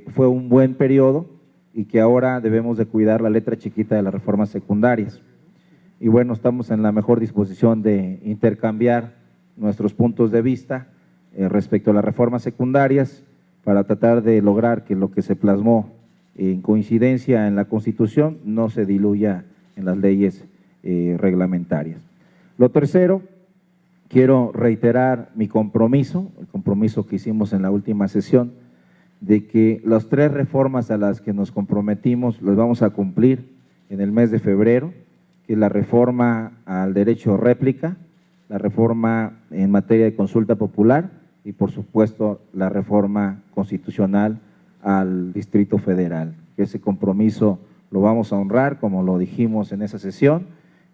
fue un buen periodo y que ahora debemos de cuidar la letra chiquita de las reformas secundarias. Y bueno, estamos en la mejor disposición de intercambiar nuestros puntos de vista respecto a las reformas secundarias para tratar de lograr que lo que se plasmó en coincidencia en la Constitución no se diluya en las leyes reglamentarias. Lo tercero, quiero reiterar mi compromiso, el compromiso que hicimos en la última sesión, de que las 3 reformas a las que nos comprometimos las vamos a cumplir en el mes de febrero, que es la reforma al derecho a réplica, la reforma en materia de consulta popular y por supuesto la reforma constitucional al Distrito Federal. Ese compromiso lo vamos a honrar como lo dijimos en esa sesión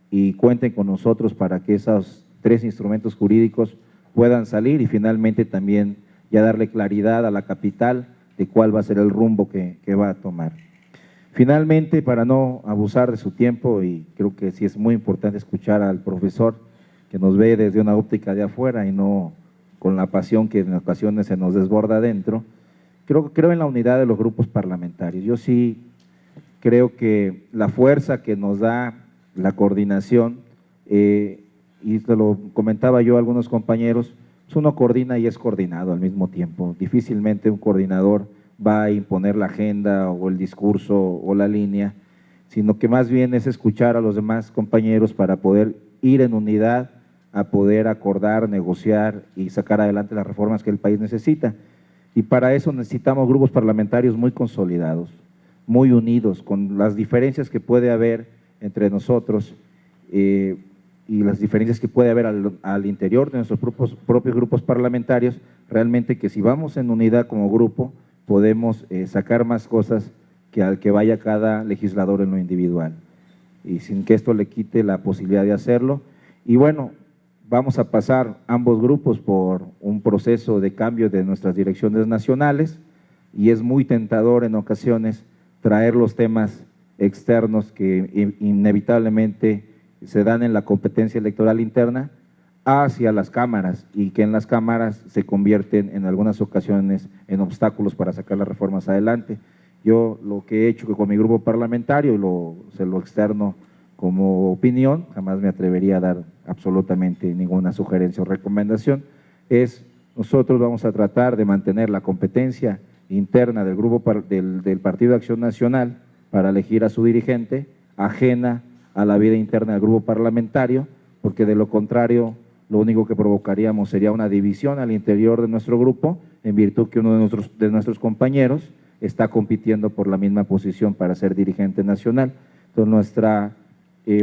y cuenten con nosotros para que esos 3 instrumentos jurídicos puedan salir y finalmente también ya darle claridad a la capital de cuál va a ser el rumbo que va a tomar. Finalmente, para no abusar de su tiempo, y creo que sí es muy importante escuchar al profesor que nos ve desde una óptica de afuera y no con la pasión que en ocasiones se nos desborda adentro, creo en la unidad de los grupos parlamentarios. Yo sí creo que la fuerza que nos da la coordinación, y te lo comentaba yo a algunos compañeros, pues uno coordina y es coordinado al mismo tiempo. Difícilmente un coordinador va a imponer la agenda o el discurso o la línea, sino que más bien es escuchar a los demás compañeros para poder ir en unidad a poder acordar, negociar y sacar adelante las reformas que el país necesita. Y para eso necesitamos grupos parlamentarios muy consolidados, muy unidos, con las diferencias que puede haber entre nosotros y las diferencias que puede haber al interior de nuestros propios grupos parlamentarios, realmente que si vamos en unidad como grupo, podemos sacar más cosas que al que vaya cada legislador en lo individual, y sin que esto le quite la posibilidad de hacerlo. Y bueno, vamos a pasar ambos grupos por un proceso de cambio de nuestras direcciones nacionales, y es muy tentador en ocasiones traer los temas externos que inevitablemente se dan en la competencia electoral interna hacia las cámaras, y que en las cámaras se convierten en algunas ocasiones en obstáculos para sacar las reformas adelante. Yo lo que he hecho con mi grupo parlamentario, y se lo externo como opinión, jamás me atrevería a dar absolutamente ninguna sugerencia o recomendación, es nosotros vamos a tratar de mantener la competencia interna del grupo del Partido de Acción Nacional para elegir a su dirigente, ajena a la vida interna del grupo parlamentario, porque de lo contrario lo único que provocaríamos sería una división al interior de nuestro grupo, en virtud que uno de nuestros compañeros está compitiendo por la misma posición para ser dirigente nacional. Entonces nuestra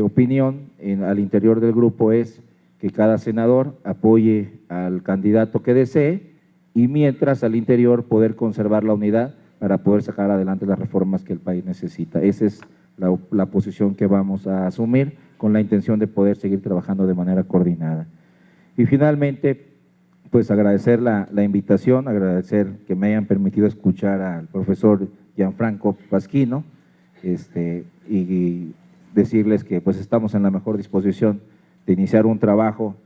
opinión al interior del grupo es que cada senador apoye al candidato que desee, y mientras al interior poder conservar la unidad para poder sacar adelante las reformas que el país necesita. Esa es la posición que vamos a asumir, con la intención de poder seguir trabajando de manera coordinada. Y finalmente, pues agradecer la invitación, agradecer que me hayan permitido escuchar al profesor Gianfranco Pasquino, y decirles que pues estamos en la mejor disposición de iniciar un trabajo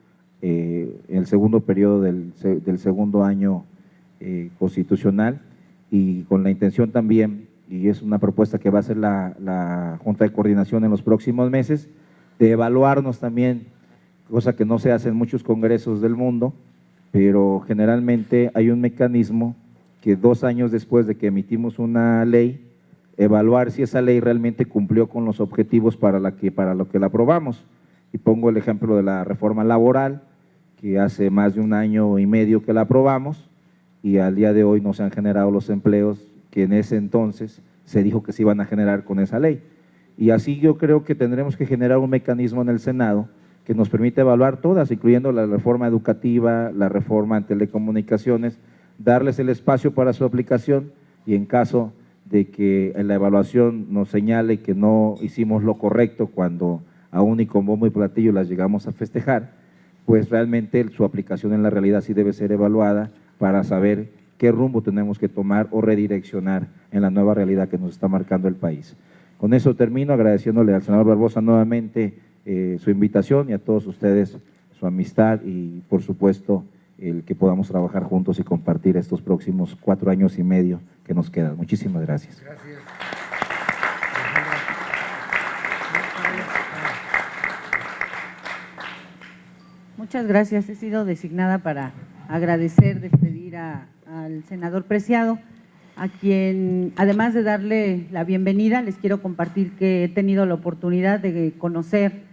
en el segundo periodo del segundo año constitucional, y con la intención también, y es una propuesta que va a hacer la Junta de Coordinación en los próximos meses, de evaluarnos también, cosa que no se hace en muchos congresos del mundo, pero generalmente hay un mecanismo que 2 años después de que emitimos una ley, evaluar si esa ley realmente cumplió con los objetivos para lo que la aprobamos. Y pongo el ejemplo de la reforma laboral, que hace más de 1 año y medio que la aprobamos, y al día de hoy no se han generado los empleos que en ese entonces se dijo que se iban a generar con esa ley. Y así yo creo que tendremos que generar un mecanismo en el Senado que nos permite evaluar todas, incluyendo la reforma educativa, la reforma en telecomunicaciones, darles el espacio para su aplicación, y en caso de que en la evaluación nos señale que no hicimos lo correcto cuando aún y con bombo y platillo las llegamos a festejar, pues realmente su aplicación en la realidad sí debe ser evaluada para saber qué rumbo tenemos que tomar o redireccionar en la nueva realidad que nos está marcando el país. Con eso termino, agradeciéndole al senador Barbosa nuevamente su invitación, y a todos ustedes su amistad, y por supuesto el que podamos trabajar juntos y compartir estos próximos 4 años y medio que nos quedan. Muchísimas gracias. Gracias. Muchas gracias. He sido designada para agradecer, despedir al senador Preciado, a quien, además de darle la bienvenida, les quiero compartir que he tenido la oportunidad de conocer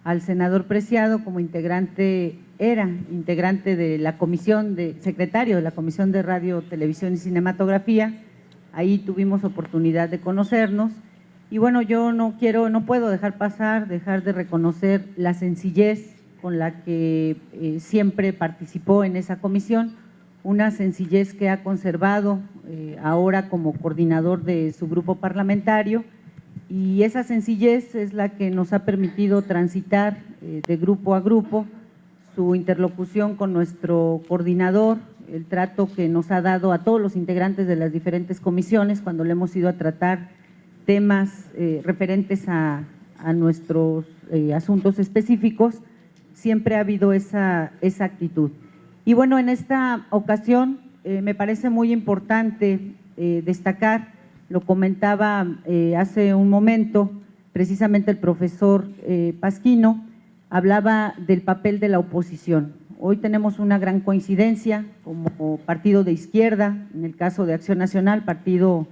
al senador Preciado como integrante de la comisión, secretario de la Comisión de Radio, Televisión y Cinematografía. Ahí tuvimos oportunidad de conocernos, y bueno, yo no puedo dejar de reconocer la sencillez con la que siempre participó en esa comisión, una sencillez que ha conservado ahora como coordinador de su grupo parlamentario, y esa sencillez es la que nos ha permitido transitar de grupo a grupo, su interlocución con nuestro coordinador, el trato que nos ha dado a todos los integrantes de las diferentes comisiones cuando le hemos ido a tratar temas referentes a nuestros asuntos específicos, siempre ha habido esa actitud. Y bueno, en esta ocasión me parece muy importante destacar, lo comentaba hace un momento, precisamente el profesor Pasquino, hablaba del papel de la oposición. Hoy tenemos una gran coincidencia como partido de izquierda, en el caso de Acción Nacional, partido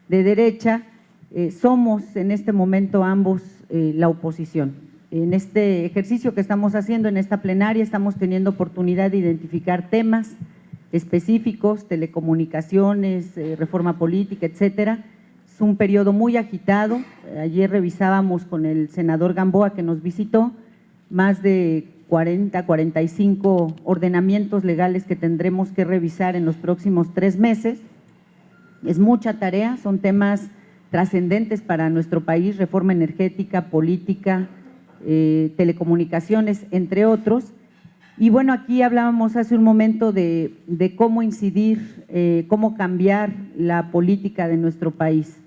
de derecha, somos en este momento ambos la oposición. En este ejercicio que estamos haciendo, en esta plenaria, estamos teniendo oportunidad de identificar temas específicos, telecomunicaciones, reforma política, etcétera. Es un periodo muy agitado. Ayer revisábamos con el senador Gamboa, que nos visitó, más de 40, 45 ordenamientos legales que tendremos que revisar en los próximos 3 meses. Es mucha tarea, son temas trascendentes para nuestro país, reforma energética, política, telecomunicaciones, entre otros. Y bueno, aquí hablábamos hace un momento de cómo incidir, cómo cambiar la política de nuestro país.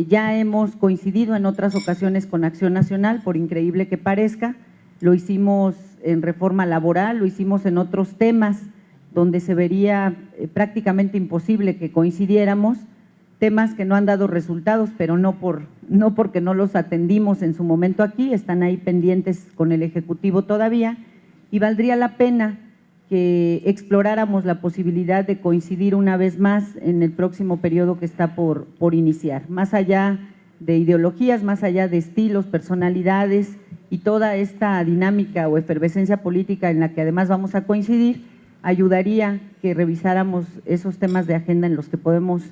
Ya hemos coincidido en otras ocasiones con Acción Nacional, por increíble que parezca, lo hicimos en reforma laboral, lo hicimos en otros temas donde se vería prácticamente imposible que coincidiéramos, temas que no han dado resultados, pero no porque no los atendimos en su momento aquí, están ahí pendientes con el Ejecutivo todavía, y valdría la pena que exploráramos la posibilidad de coincidir una vez más en el próximo periodo que está por iniciar, más allá de ideologías, más allá de estilos, personalidades y toda esta dinámica o efervescencia política en la que además vamos a coincidir, ayudaría que revisáramos esos temas de agenda en los que podemos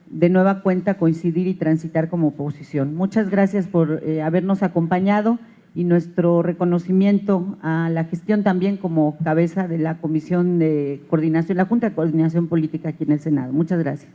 de nueva cuenta coincidir y transitar como oposición. Muchas gracias por habernos acompañado y nuestro reconocimiento a la gestión también como cabeza de la Comisión de Coordinación, la Junta de Coordinación Política aquí en el Senado. Muchas gracias.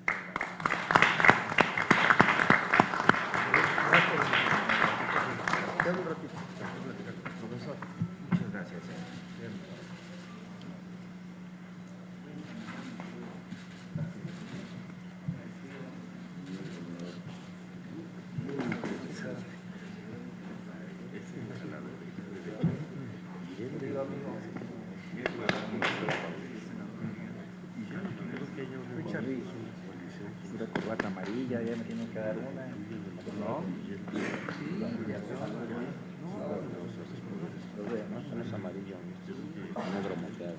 Una corbata amarilla, ya me tienen que dar una. ¿No? Los demás son los amarillos, negro moteado.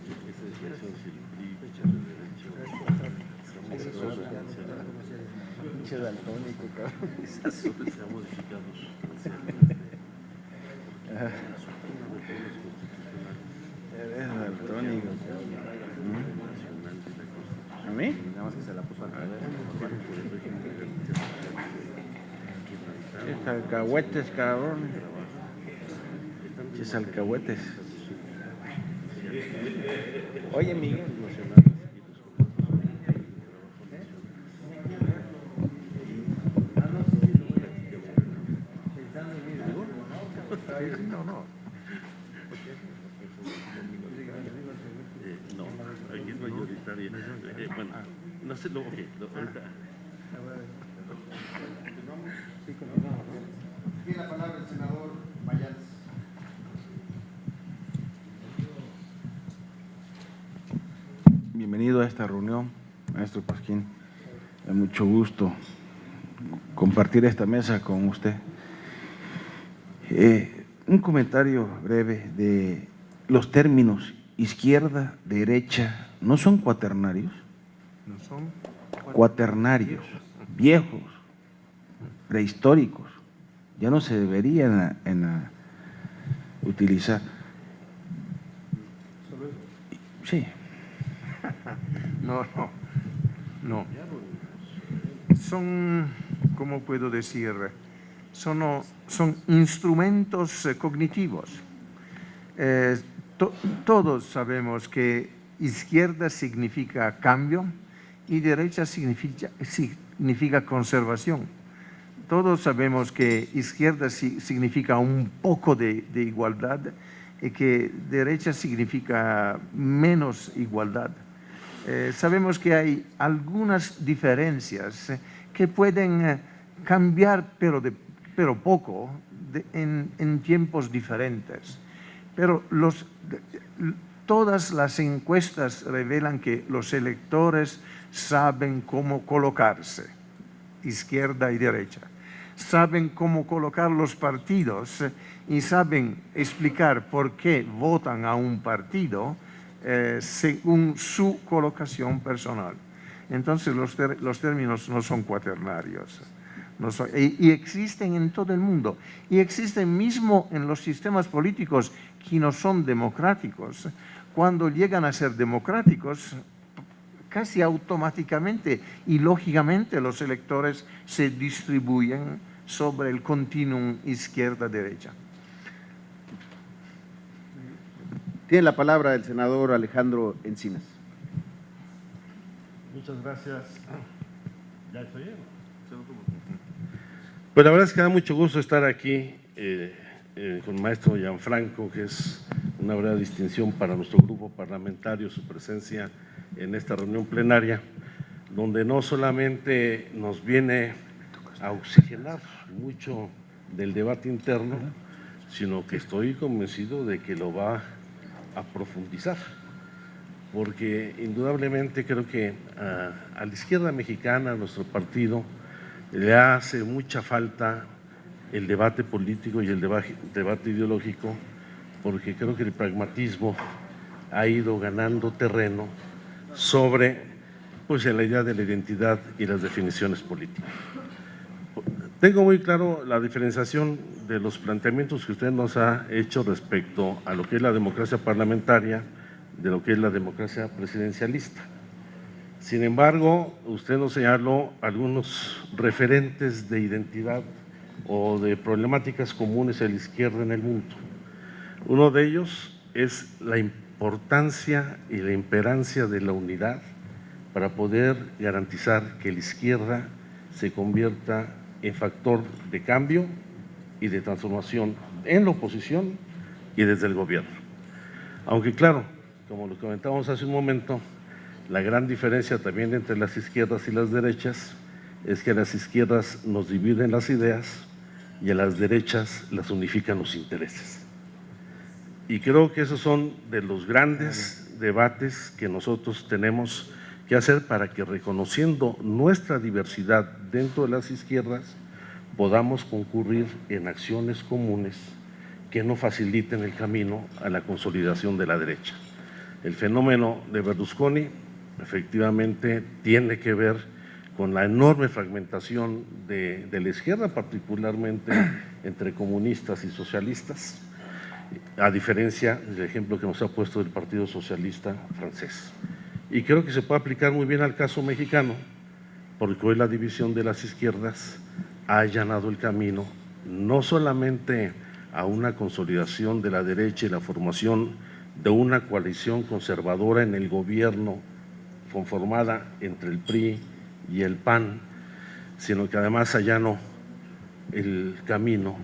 Pinche daltónico, cabrón. Eres daltónico. ¿A mí? Nada más que se la puso al revés. Es alcahuetes, cabrón. Es alcahuetes. Oye, Miguel. No, aquí es mayoritaria. Bueno, no sé lo que ahorita. Tiene la palabra el senador Mayans. Bienvenido a esta reunión, maestro Pasquín. Es mucho gusto compartir esta mesa con usted. Un comentario breve de los términos izquierda, derecha, ¿no son cuaternarios? ¿No son? Cuaternarios, viejos, prehistóricos. Ya no se deberían utilizar. Sí. No. Son, ¿cómo puedo decir? Son instrumentos cognitivos. Todos sabemos que izquierda significa cambio y derecha significa conservación. Todos sabemos que izquierda significa un poco de igualdad y que derecha significa menos igualdad. Sabemos que hay algunas diferencias que pueden cambiar, pero poco, en tiempos diferentes. Pero todas las encuestas revelan que los electores saben cómo colocarse, izquierda y derecha. Saben cómo colocar los partidos y saben explicar por qué votan a un partido según su colocación personal. Entonces los términos no son cuaternarios. Y existen en todo el mundo. Y existen mismo en los sistemas políticos que no son democráticos. Cuando llegan a ser democráticos, casi automáticamente y lógicamente los electores se distribuyen sobre el continuum izquierda-derecha. Tiene la palabra el senador Alejandro Encinas. Muchas gracias. ¿Ya estoy bien? Pues la verdad es que da mucho gusto estar aquí con el maestro Gianfranco, que es una verdadera distinción para nuestro grupo parlamentario, su presencia en esta reunión plenaria, donde no solamente nos viene a oxigenar mucho del debate interno, sino que estoy convencido de que lo va a profundizar, porque indudablemente creo que a la izquierda mexicana, a nuestro partido, le hace mucha falta el debate político y el debate ideológico, porque creo que el pragmatismo ha ido ganando terreno sobre pues, la idea de la identidad y las definiciones políticas. Tengo muy claro la diferenciación de los planteamientos que usted nos ha hecho respecto a lo que es la democracia parlamentaria, de lo que es la democracia presidencialista. Sin embargo, usted nos señaló algunos referentes de identidad o de problemáticas comunes a la izquierda en el mundo. Uno de ellos es la importancia y la imperancia de la unidad para poder garantizar que la izquierda se convierta en factor de cambio y de transformación en la oposición y desde el gobierno. Aunque claro, como lo comentábamos hace un momento, la gran diferencia también entre las izquierdas y las derechas es que a las izquierdas nos dividen las ideas y a las derechas las unifican los intereses. Y creo que esos son de los grandes debates que nosotros tenemos que hacer para que, reconociendo nuestra diversidad dentro de las izquierdas, podamos concurrir en acciones comunes que no faciliten el camino a la consolidación de la derecha. El fenómeno de Berlusconi efectivamente tiene que ver con la enorme fragmentación de la izquierda, particularmente entre comunistas y socialistas, a diferencia del ejemplo que nos ha puesto el Partido Socialista francés. Y creo que se puede aplicar muy bien al caso mexicano, porque hoy la división de las izquierdas ha allanado el camino no solamente a una consolidación de la derecha y la formación de una coalición conservadora en el gobierno conformada entre el PRI y el PAN, sino que además allanó el camino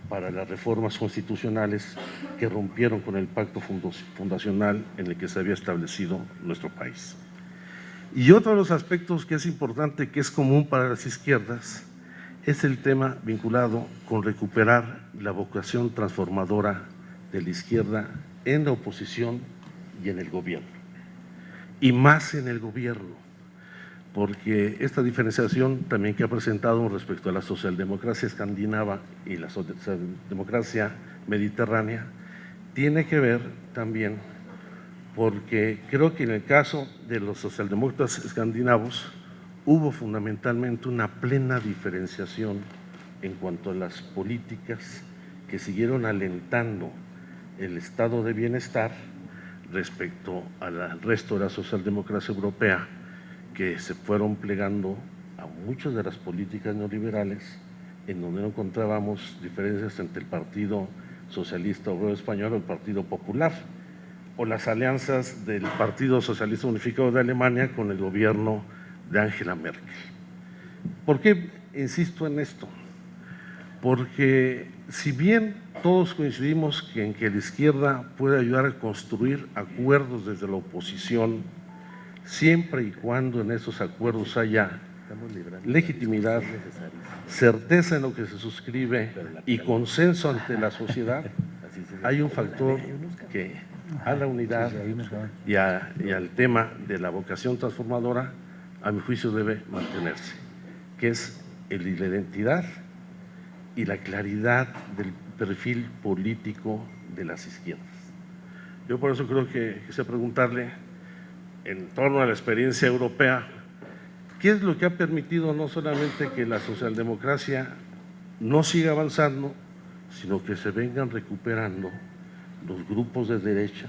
para las reformas constitucionales que rompieron con el pacto fundacional en el que se había establecido nuestro país. Y otro de los aspectos que es importante, que es común para las izquierdas, es el tema vinculado con recuperar la vocación transformadora de la izquierda en la oposición y en el gobierno, y más en el gobierno, porque esta diferenciación también que ha presentado respecto a la socialdemocracia escandinava y la socialdemocracia mediterránea tiene que ver también porque creo que en el caso de los socialdemócratas escandinavos hubo fundamentalmente una plena diferenciación en cuanto a las políticas que siguieron alentando el estado de bienestar respecto al resto de la socialdemocracia europea, que se fueron plegando a muchas de las políticas neoliberales, en donde no encontrábamos diferencias entre el Partido Socialista Obrero Español o el Partido Popular, o las alianzas del Partido Socialista Unificado de Alemania con el gobierno de Angela Merkel. ¿Por qué insisto en esto? Porque si bien todos coincidimos en que la izquierda puede ayudar a construir acuerdos desde la oposición, siempre y cuando en esos acuerdos haya legitimidad, certeza en lo que se suscribe y consenso ante la sociedad, hay un factor que a la unidad y al tema de la vocación transformadora, a mi juicio, debe mantenerse, que es el de la identidad y la claridad del perfil político de las izquierdas. Yo por eso creo que quise preguntarle, en torno a la experiencia europea, ¿qué es lo que ha permitido no solamente que la socialdemocracia no siga avanzando, sino que se vengan recuperando los grupos de derecha,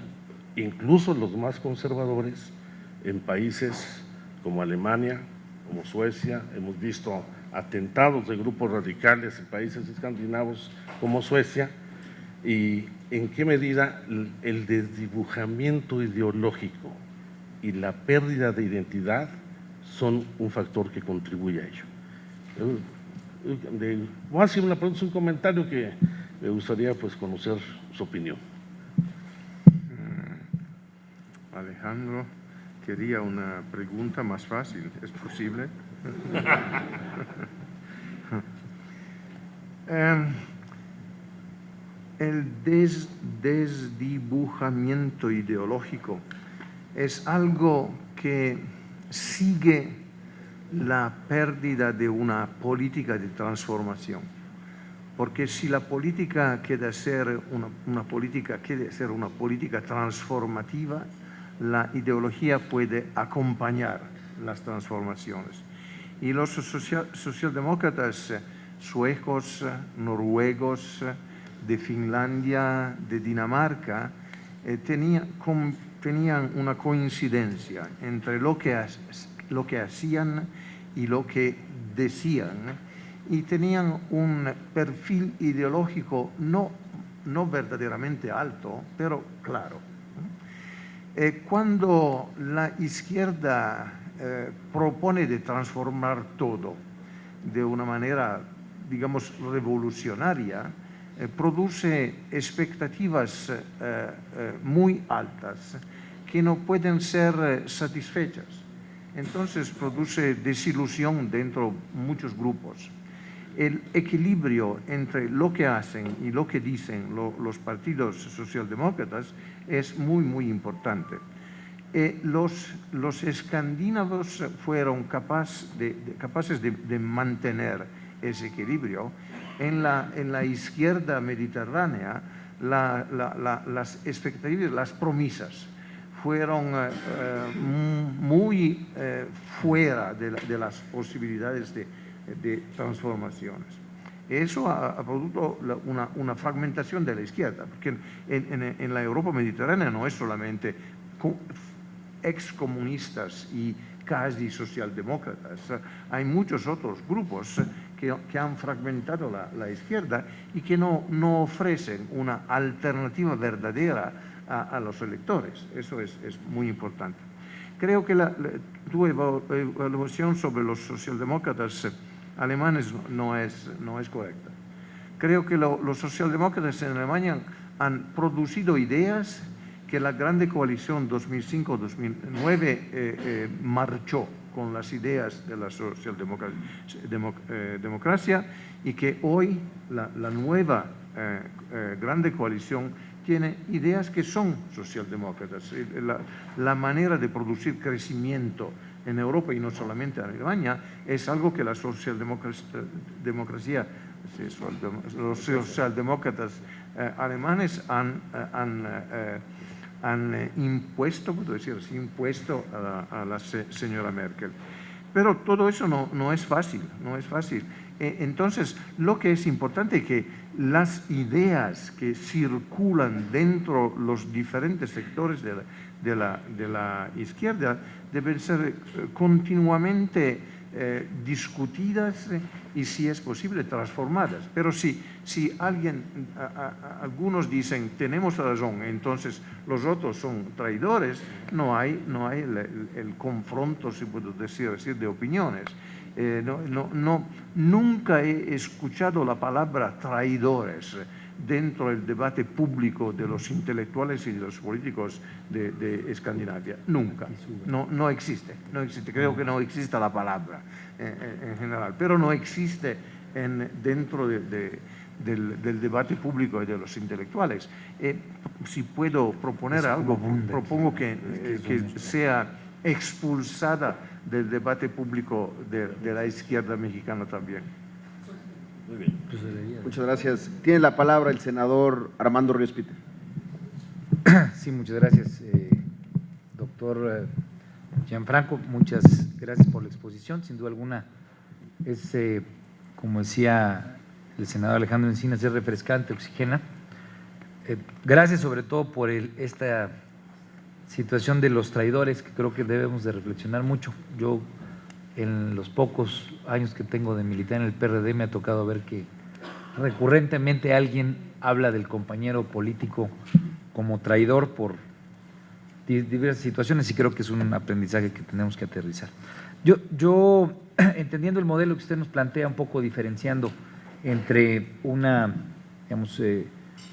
incluso los más conservadores, en países como Alemania, como Suecia? Hemos visto atentados de grupos radicales en países escandinavos como Suecia. ¿Y en qué medida el desdibujamiento ideológico y la pérdida de identidad son un factor que contribuye a ello? Voy a hacer una pregunta, un comentario que me gustaría pues conocer su opinión. Alejandro quería una pregunta más fácil, ¿es posible? El desdibujamiento ideológico es algo que sigue la pérdida de una política de transformación. Porque si la política quiere ser una política transformativa, la ideología puede acompañar las transformaciones. Y los socialdemócratas suecos, noruegos, de Finlandia, de Dinamarca, tenían una coincidencia entre lo que hacían y lo que decían, y tenían un perfil ideológico no verdaderamente alto, pero claro. Cuando la izquierda propone de transformar todo de una manera, digamos, revolucionaria, produce expectativas muy altas que no pueden ser satisfechas. Entonces produce desilusión dentro de muchos grupos. El equilibrio entre lo que hacen y lo que dicen los partidos socialdemócratas es muy importante. Los escandinavos fueron capaces de mantener ese equilibrio. En la izquierda mediterránea, las expectativas, las promesas fueron muy fuera de las posibilidades de transformaciones. Eso ha producido una fragmentación de la izquierda, porque en la Europa mediterránea no es solamente excomunistas y casi socialdemócratas, hay muchos otros grupos que han fragmentado la izquierda y que no ofrecen una alternativa verdadera a los electores. Eso es muy importante. Creo que tu evaluación sobre los socialdemócratas alemanes no es correcta. Creo que los socialdemócratas en Alemania han producido ideas que la Grande Coalición 2005-2009 marchó con las ideas de la socialdemocracia, y que hoy la nueva Grande Coalición tiene ideas que son socialdemócratas. La manera de producir crecimiento en Europa y no solamente en Alemania es algo que la los socialdemócratas alemanes han impuesto, puedo decir, a la señora Merkel. Pero todo eso no es fácil, no es fácil. Entonces, lo que es importante es que las ideas que circulan dentro de los diferentes sectores de la izquierda deben ser continuamente discutidas y, si es posible, transformadas. Pero si algunos dicen tenemos razón, entonces los otros son traidores, no hay el confronto, si puedo decir, de opiniones. Nunca he escuchado la palabra traidores dentro del debate público de los intelectuales y de los políticos de Escandinavia. Nunca. No existe. Creo que no existe la palabra en general, pero no existe dentro del debate público y de los intelectuales. Si puedo proponer algo, propongo que sea expulsada del debate público de la izquierda mexicana también. Muy bien. Muchas gracias. Tiene la palabra el senador Armando Ríos Peter. Sí, muchas gracias, doctor Gianfranco. Muchas gracias por la exposición. Sin duda alguna, es, como decía el senador Alejandro Encinas, es refrescante, oxigena. Gracias sobre todo por esta situación de los traidores, que creo que debemos de reflexionar mucho. Yo, en los pocos años que tengo de militar en el PRD, me ha tocado ver que recurrentemente alguien habla del compañero político como traidor por diversas situaciones, y creo que es un aprendizaje que tenemos que aterrizar. Yo entendiendo el modelo que usted nos plantea, un poco diferenciando entre digamos,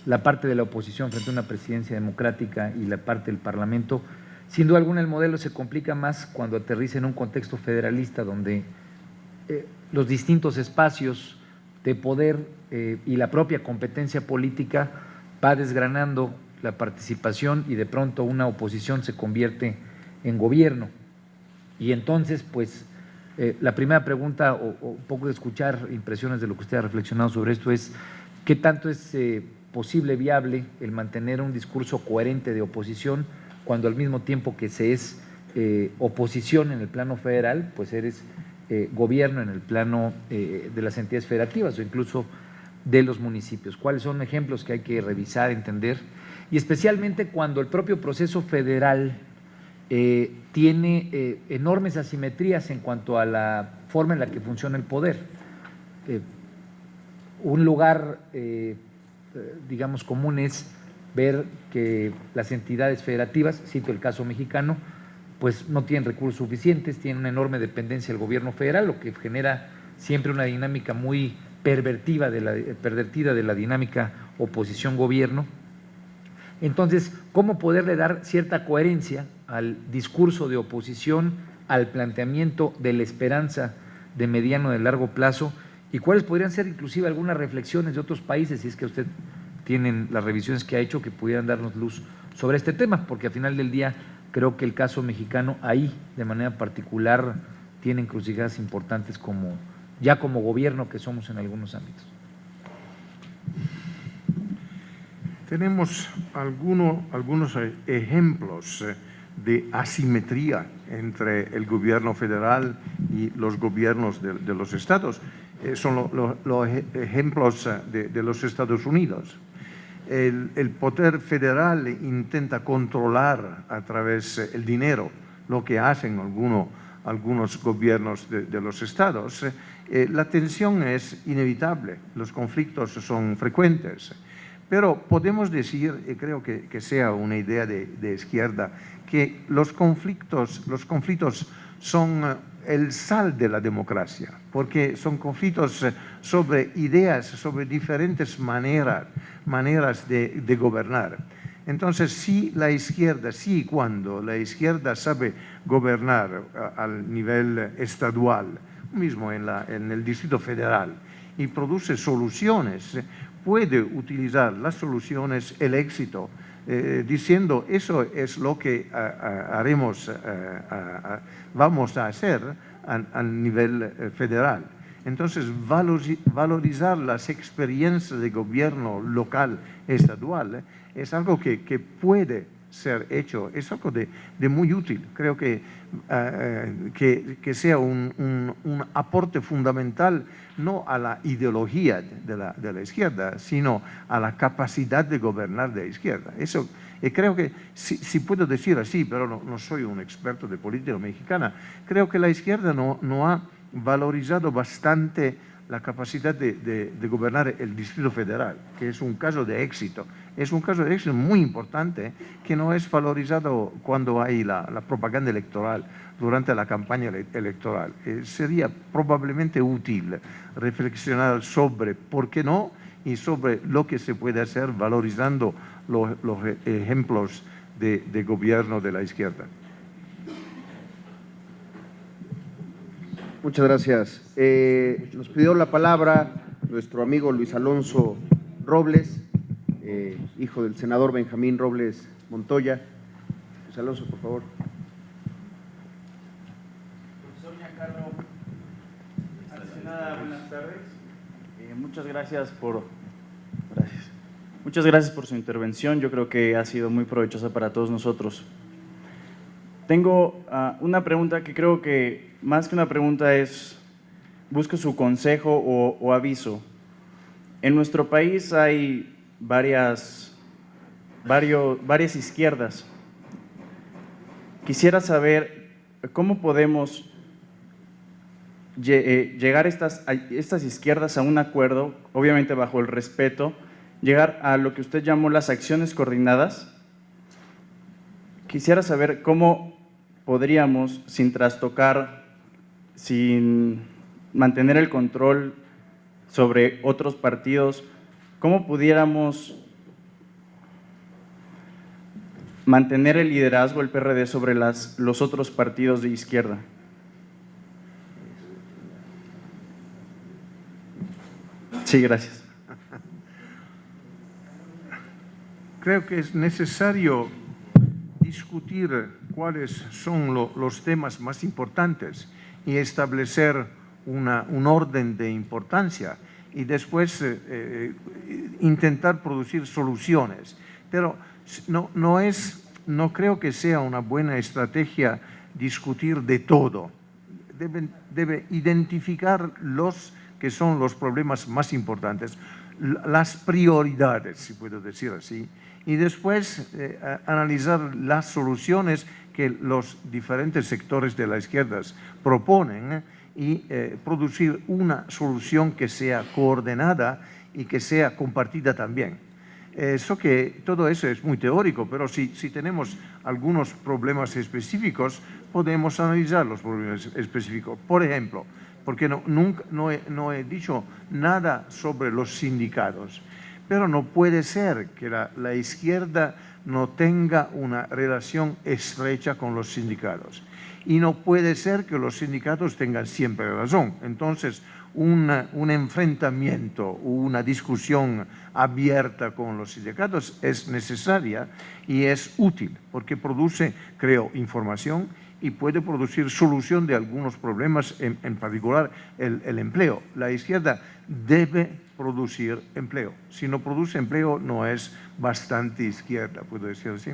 la parte de la oposición frente a una presidencia democrática y la parte del Parlamento, sin duda alguna el modelo se complica más cuando aterriza en un contexto federalista donde los distintos espacios de poder y la propia competencia política va desgranando la participación, y de pronto una oposición se convierte en gobierno. Y entonces, pues, la primera pregunta, o un poco de escuchar impresiones de lo que usted ha reflexionado sobre esto, es ¿qué tanto es posible, viable, el mantener un discurso coherente de oposición cuando al mismo tiempo que se es oposición en el plano federal, pues eres gobierno en el plano de las entidades federativas o incluso de los municipios? ¿Cuáles son ejemplos que hay que revisar, entender? Y especialmente cuando el propio proceso federal tiene enormes asimetrías en cuanto a la forma en la que funciona el poder. Un lugar, digamos, común es ver que las entidades federativas, cito el caso mexicano, pues no tienen recursos suficientes, tienen una enorme dependencia del gobierno federal, lo que genera siempre una dinámica muy pervertida de la dinámica oposición-gobierno. Entonces, ¿cómo poderle dar cierta coherencia al discurso de oposición, al planteamiento de la esperanza de mediano y de largo plazo? ¿Y cuáles podrían ser inclusive algunas reflexiones de otros países, si es que usted tienen las revisiones que ha hecho, que pudieran darnos luz sobre este tema? Porque al final del día creo que el caso mexicano ahí, de manera particular, tiene encrucijadas importantes como gobierno que somos en algunos ámbitos. Tenemos algunos ejemplos de asimetría entre el gobierno federal y los gobiernos de los estados. Son los ejemplos de los Estados Unidos. El poder federal intenta controlar a través del dinero lo que hacen algunos gobiernos de los estados. La tensión es inevitable, los conflictos son frecuentes. Pero podemos decir, y creo que sea una idea de izquierda, que los conflictos son el sal de la democracia, porque son conflictos sobre ideas, sobre diferentes maneras de gobernar. Entonces, cuando la izquierda sabe gobernar al nivel estadual, mismo en el Distrito Federal, y produce soluciones, puede utilizar las soluciones, el éxito, diciendo eso es lo que vamos a hacer a nivel federal. Entonces, valorizar las experiencias de gobierno local, estadual, es algo que puede ser hecho, es algo de muy útil. Creo que sea un aporte fundamental, no a la ideología de la izquierda, sino a la capacidad de gobernar de la izquierda. Eso, creo que, si puedo decir así, pero no soy un experto de política mexicana, creo que la izquierda no ha valorizado bastante la capacidad de gobernar el Distrito Federal, que es un caso de éxito. Es un caso de éxito muy importante que no es valorizado cuando hay la propaganda electoral, durante la campaña electoral. Sería probablemente útil reflexionar sobre por qué no y sobre lo que se puede hacer valorizando los ejemplos de gobierno de la izquierda. Muchas gracias. Nos pidió la palabra nuestro amigo Luis Alonso Robles, hijo del senador Benjamín Robles Montoya. Luis Alonso, por favor. Profesor Giancarlo, antes que nada, buenas tardes. Muchas gracias por su intervención. Yo creo que ha sido muy provechosa para todos nosotros. Tengo una pregunta que creo que más que una pregunta busco su consejo o aviso. En nuestro país hay varias izquierdas. Quisiera saber cómo podemos llegar estas izquierdas a un acuerdo, obviamente bajo el respeto, llegar a lo que usted llamó las acciones coordinadas. Quisiera saber cómo podríamos, sin trastocar, sin mantener el control sobre otros partidos, cómo pudiéramos mantener el liderazgo del PRD sobre los otros partidos de izquierda. Sí, gracias. Creo que es necesario discutir cuáles son los temas más importantes y establecer un orden de importancia y después intentar producir soluciones. Pero no creo que sea una buena estrategia discutir de todo. Debe identificar los que son los problemas más importantes, las prioridades, si puedo decir así, y después analizar las soluciones que los diferentes sectores de la izquierda proponen y producir una solución que sea coordinada y que sea compartida también. Todo eso es muy teórico, pero si tenemos algunos problemas específicos, podemos analizar los problemas específicos. Por ejemplo, porque no he dicho nada sobre los sindicatos, pero no puede ser que la izquierda no tenga una relación estrecha con los sindicatos. Y no puede ser que los sindicatos tengan siempre razón. Entonces, un enfrentamiento, una discusión abierta con los sindicatos es necesaria y es útil, porque produce, creo, información y puede producir solución de algunos problemas, en particular el empleo. La izquierda debe producir empleo. Si no produce empleo, no es bastante izquierda, ¿puedo decir así?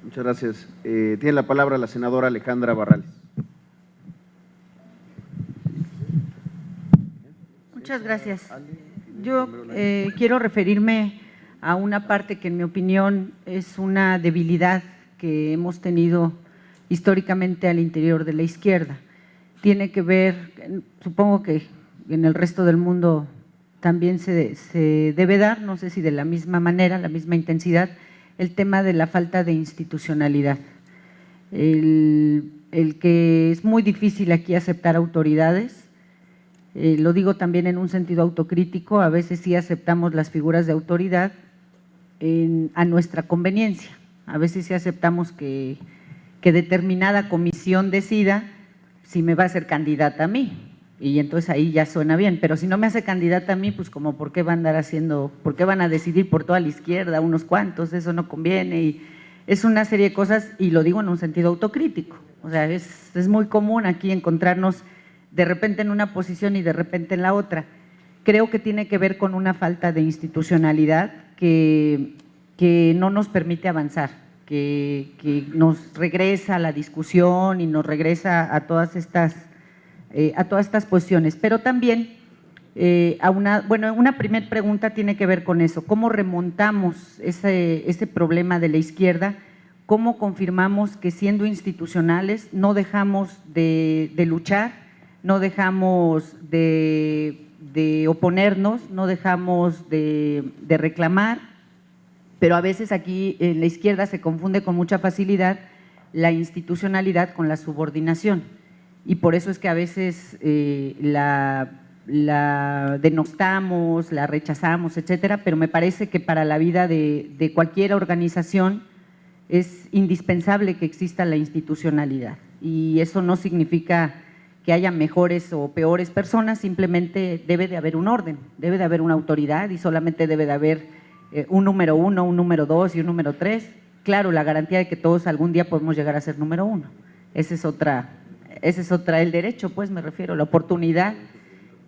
Muchas gracias. Tiene la palabra la senadora Alejandra Barrales. Muchas gracias. Yo quiero referirme a una parte que en mi opinión es una debilidad que hemos tenido históricamente al interior de la izquierda. Tiene que ver, supongo que en el resto del mundo también se debe dar, no sé si de la misma manera, la misma intensidad, el tema de la falta de institucionalidad. El que es muy difícil aquí aceptar autoridades, lo digo también en un sentido autocrítico, a veces sí aceptamos las figuras de autoridad a nuestra conveniencia. A veces sí aceptamos que determinada comisión decida si me va a ser candidata a mí, y entonces ahí ya suena bien, pero si no me hace candidata a mí, pues como ¿por qué van a andar haciendo, por qué van a decidir por toda la izquierda, unos cuantos? Eso no conviene, y es una serie de cosas, y lo digo en un sentido autocrítico. O sea, es muy común aquí encontrarnos de repente en una posición y de repente en la otra. Creo que tiene que ver con una falta de institucionalidad que no nos permite avanzar, que nos regresa a la discusión y nos regresa a todas estas cuestiones. Pero también, una primera pregunta tiene que ver con eso. ¿Cómo remontamos ese problema de la izquierda? ¿Cómo confirmamos que siendo institucionales no dejamos de luchar, no dejamos de oponernos, no dejamos de reclamar? Pero a veces aquí en la izquierda se confunde con mucha facilidad la institucionalidad con la subordinación. Y por eso es que a veces la denostamos, la rechazamos, etcétera, pero me parece que para la vida de cualquier organización es indispensable que exista la institucionalidad, y eso no significa que haya mejores o peores personas, simplemente debe de haber un orden, debe de haber una autoridad y solamente debe de haber un número 1, un número 2 y un número 3. Claro, la garantía de que todos algún día podemos llegar a ser número 1. Ese es otra, el derecho, pues me refiero, la oportunidad,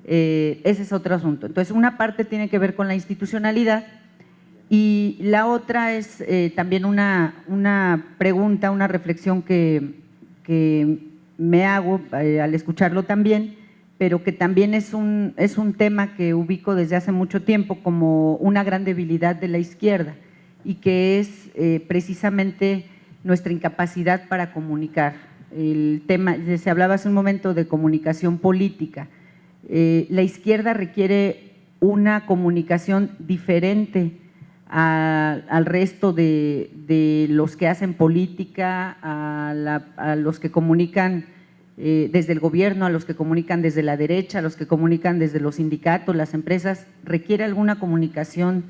ese es otro asunto. Entonces, una parte tiene que ver con la institucionalidad y la otra es también una pregunta, una reflexión que me hago al escucharlo también, pero que también es un tema que ubico desde hace mucho tiempo como una gran debilidad de la izquierda, y que es precisamente nuestra incapacidad para comunicar. El tema, se hablaba hace un momento de comunicación política. La izquierda requiere una comunicación diferente al resto de los que hacen política, a los que comunican desde el gobierno, a los que comunican desde la derecha, a los que comunican desde los sindicatos, las empresas. Requiere alguna comunicación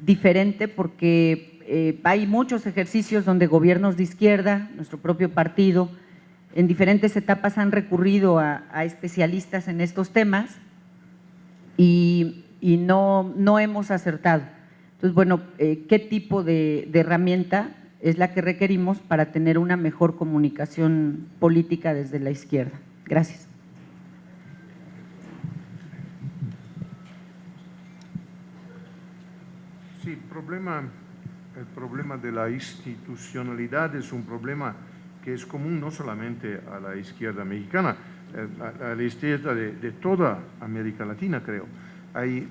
diferente porque hay muchos ejercicios donde gobiernos de izquierda, nuestro propio partido, en diferentes etapas han recurrido a especialistas en estos temas y no hemos acertado. Entonces, bueno, ¿qué tipo de herramienta es la que requerimos para tener una mejor comunicación política desde la izquierda? Gracias. Sí, el problema de la institucionalidad es un problema que es común no solamente a la izquierda mexicana, a la izquierda de toda América Latina, creo. Hay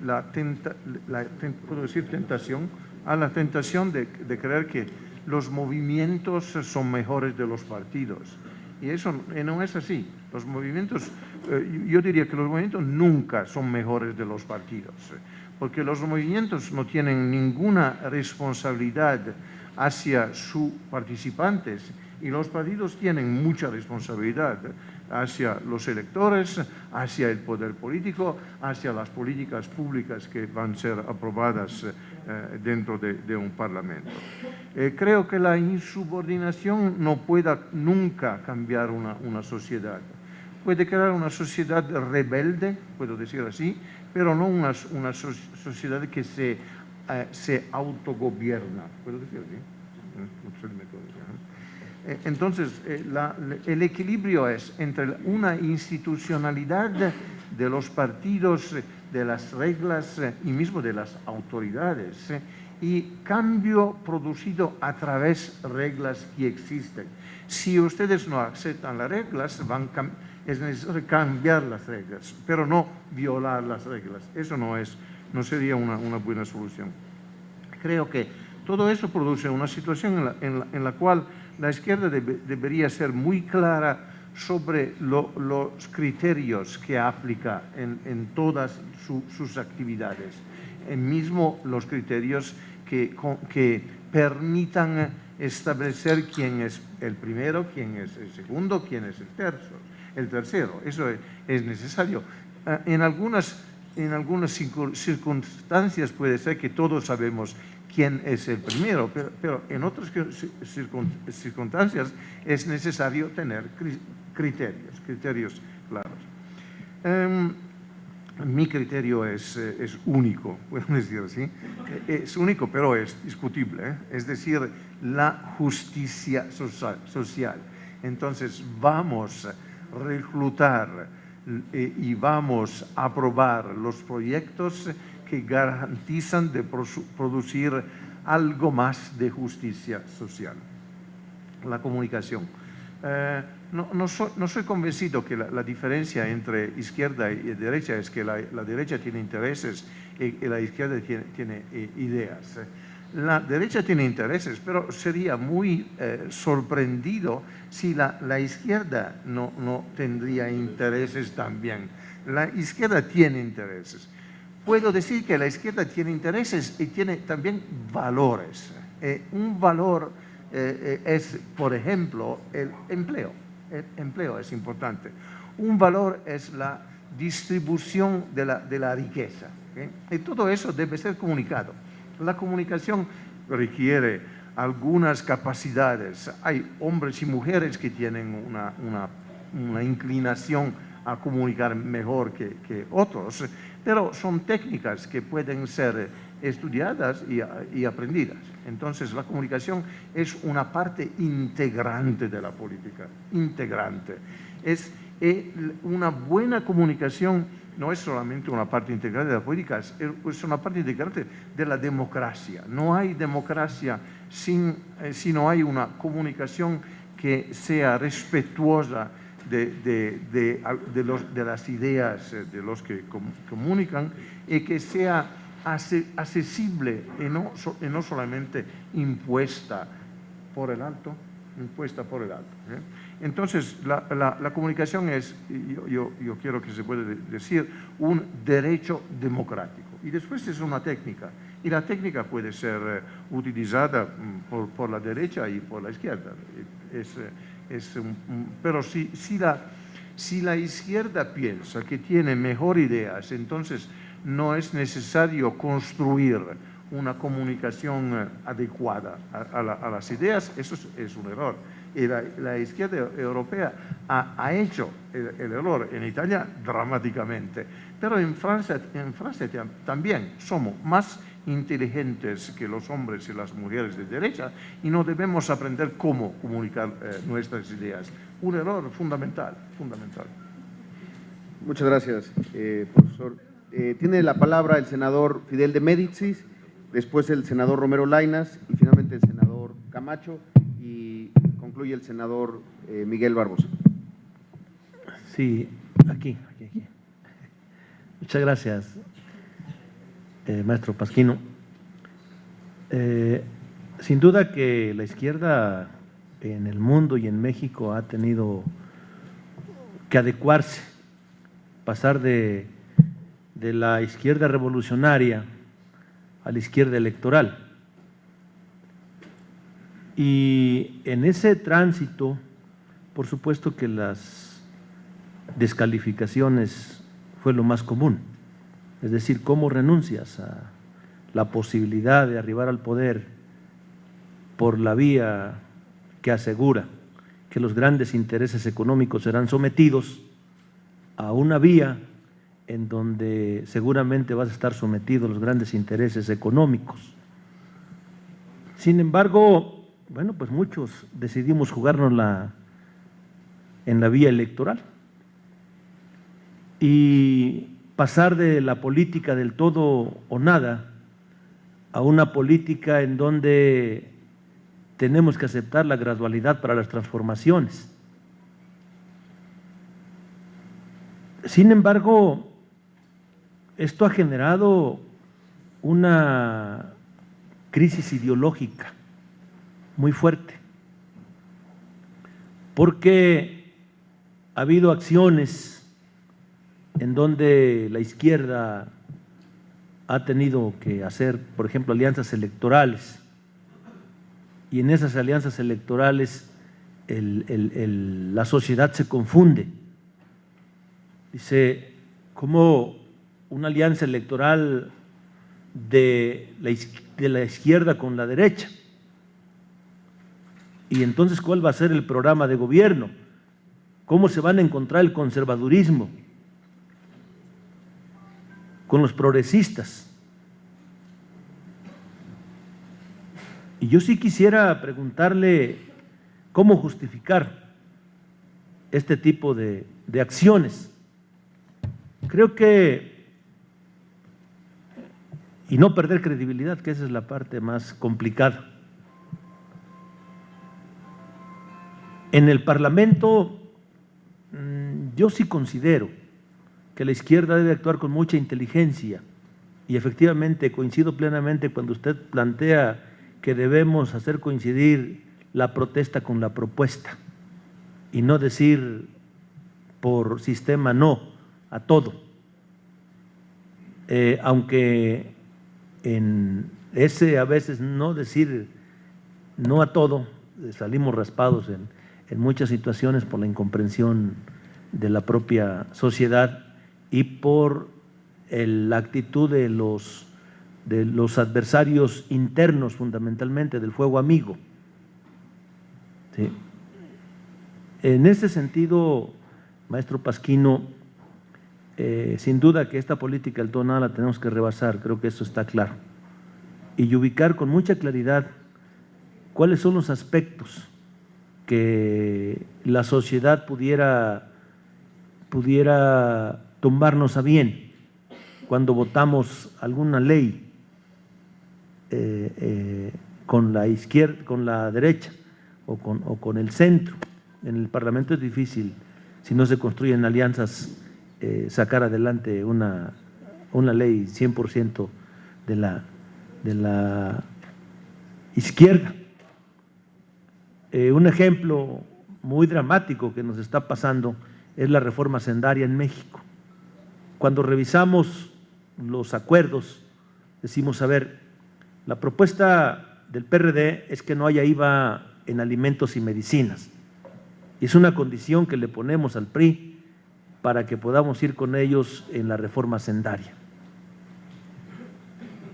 ¿puedo decir tentación? La tentación de creer que los movimientos son mejores de los partidos. Y eso no es así. Los movimientos, yo diría que los movimientos nunca son mejores de los partidos, porque los movimientos no tienen ninguna responsabilidad hacia sus participantes y los partidos tienen mucha responsabilidad hacia los electores, hacia el poder político, hacia las políticas públicas que van a ser aprobadas dentro de un parlamento. Creo que la insubordinación no puede nunca cambiar una sociedad. Puede crear una sociedad rebelde, puedo decir así, pero no una sociedad que se autogobierna. ¿Puedo decir así? Entonces, el equilibrio es entre una institucionalidad de los partidos, de las reglas y mismo de las autoridades, y cambio producido a través de reglas que existen. Si ustedes no aceptan las reglas, es necesario cambiar las reglas, pero no violar las reglas. Eso no sería una buena solución. Creo que todo eso produce una situación en la cual la izquierda debería ser muy clara sobre los criterios que aplica en todas sus actividades, mismo los criterios que permitan establecer quién es el primero, quién es el segundo, quién es el tercero. Eso es necesario. En algunas circunstancias puede ser que todos sabemos quién es el primero, pero en otras circunstancias es necesario tener criterios claros. Mi criterio es único, puedo decir así. Es único, pero es discutible, es decir, la justicia social. Entonces, vamos a reclutar y vamos a aprobar los proyectos que garantizan de producir algo más de justicia social. La comunicación. No soy convencido que la diferencia entre izquierda y derecha es que la derecha tiene intereses y la izquierda tiene ideas. La derecha tiene intereses, pero sería muy sorprendido si la izquierda no tendría intereses también. La izquierda tiene intereses. Puedo decir que la izquierda tiene intereses y tiene también valores. Un valor es, por ejemplo, el empleo. El empleo es importante. Un valor es la distribución de la riqueza. Y todo eso debe ser comunicado. La comunicación requiere algunas capacidades. Hay hombres y mujeres que tienen una inclinación a comunicar mejor que otros, pero son técnicas que pueden ser estudiadas y aprendidas. Entonces, la comunicación es una parte integrante de la política, integrante. Una buena comunicación no es solamente una parte integrante de la política, es una parte integrante de la democracia. No hay democracia si no hay una comunicación que sea respetuosa de las ideas de los que comunican y que sea accesible y no solamente impuesta por el alto. Entonces, la comunicación es, yo quiero que se puede decir, un derecho democrático. Y después es una técnica. Y la técnica puede ser utilizada por la derecha y por la izquierda. Pero si la izquierda piensa que tiene mejor ideas, entonces no es necesario construir una comunicación adecuada a las ideas. Eso es un error. Y la izquierda europea ha hecho el error, en Italia dramáticamente, pero en Francia también somos más inteligentes que los hombres y las mujeres de derecha y no debemos aprender cómo comunicar nuestras ideas. Un error fundamental. Muchas gracias, profesor. Tiene la palabra el senador Fidel de Médicis, después el senador Romero Lainas y finalmente el senador Camacho y concluye el senador Miguel Barbosa. Sí, aquí. Muchas gracias, maestro Pasquino. Sin duda que la izquierda en el mundo y en México ha tenido que adecuarse, pasar de la izquierda revolucionaria a la izquierda electoral. Y en ese tránsito, por supuesto que las descalificaciones fue lo más común. Es decir, cómo renuncias a la posibilidad de arribar al poder por la vía que asegura que los grandes intereses económicos serán sometidos a una vía en donde seguramente vas a estar sometido a los grandes intereses económicos. Sin embargo, bueno, pues muchos decidimos jugárnosla en la vía electoral y pasar de la política del todo o nada a una política en donde tenemos que aceptar la gradualidad para las transformaciones. Sin embargo, esto ha generado una crisis ideológica muy fuerte, porque ha habido acciones en donde la izquierda ha tenido que hacer, por ejemplo, alianzas electorales, y en esas alianzas electorales la sociedad se confunde. Dice, ¿cómo una alianza electoral de la izquierda con la derecha? Y entonces, ¿cuál va a ser el programa de gobierno? ¿Cómo se van a encontrar el conservadurismo con los progresistas? Y yo sí quisiera preguntarle cómo justificar este tipo de acciones. Creo que, y no perder credibilidad, que esa es la parte más complicada. En el Parlamento, yo sí considero que la izquierda debe actuar con mucha inteligencia y efectivamente coincido plenamente cuando usted plantea que debemos hacer coincidir la protesta con la propuesta y no decir por sistema no a todo. Aunque en ese a veces no decir no a todo, salimos raspados en muchas situaciones por la incomprensión de la propia sociedad y por la actitud de los adversarios internos, fundamentalmente del fuego amigo. ¿Sí? En ese sentido, maestro Pasquino, sin duda que esta política del todo nada la tenemos que rebasar, creo que eso está claro, y ubicar con mucha claridad cuáles son los aspectos que la sociedad pudiera tomarnos a bien cuando votamos alguna ley con la izquierda, con la derecha o con el centro. En el Parlamento es difícil, si no se construyen alianzas, sacar adelante una ley 100% de la izquierda. Un ejemplo muy dramático que nos está pasando es la reforma sendaria en México. Cuando revisamos los acuerdos, decimos, a ver, la propuesta del PRD es que no haya IVA en alimentos y medicinas. Y es una condición que le ponemos al PRI para que podamos ir con ellos en la reforma sendaria.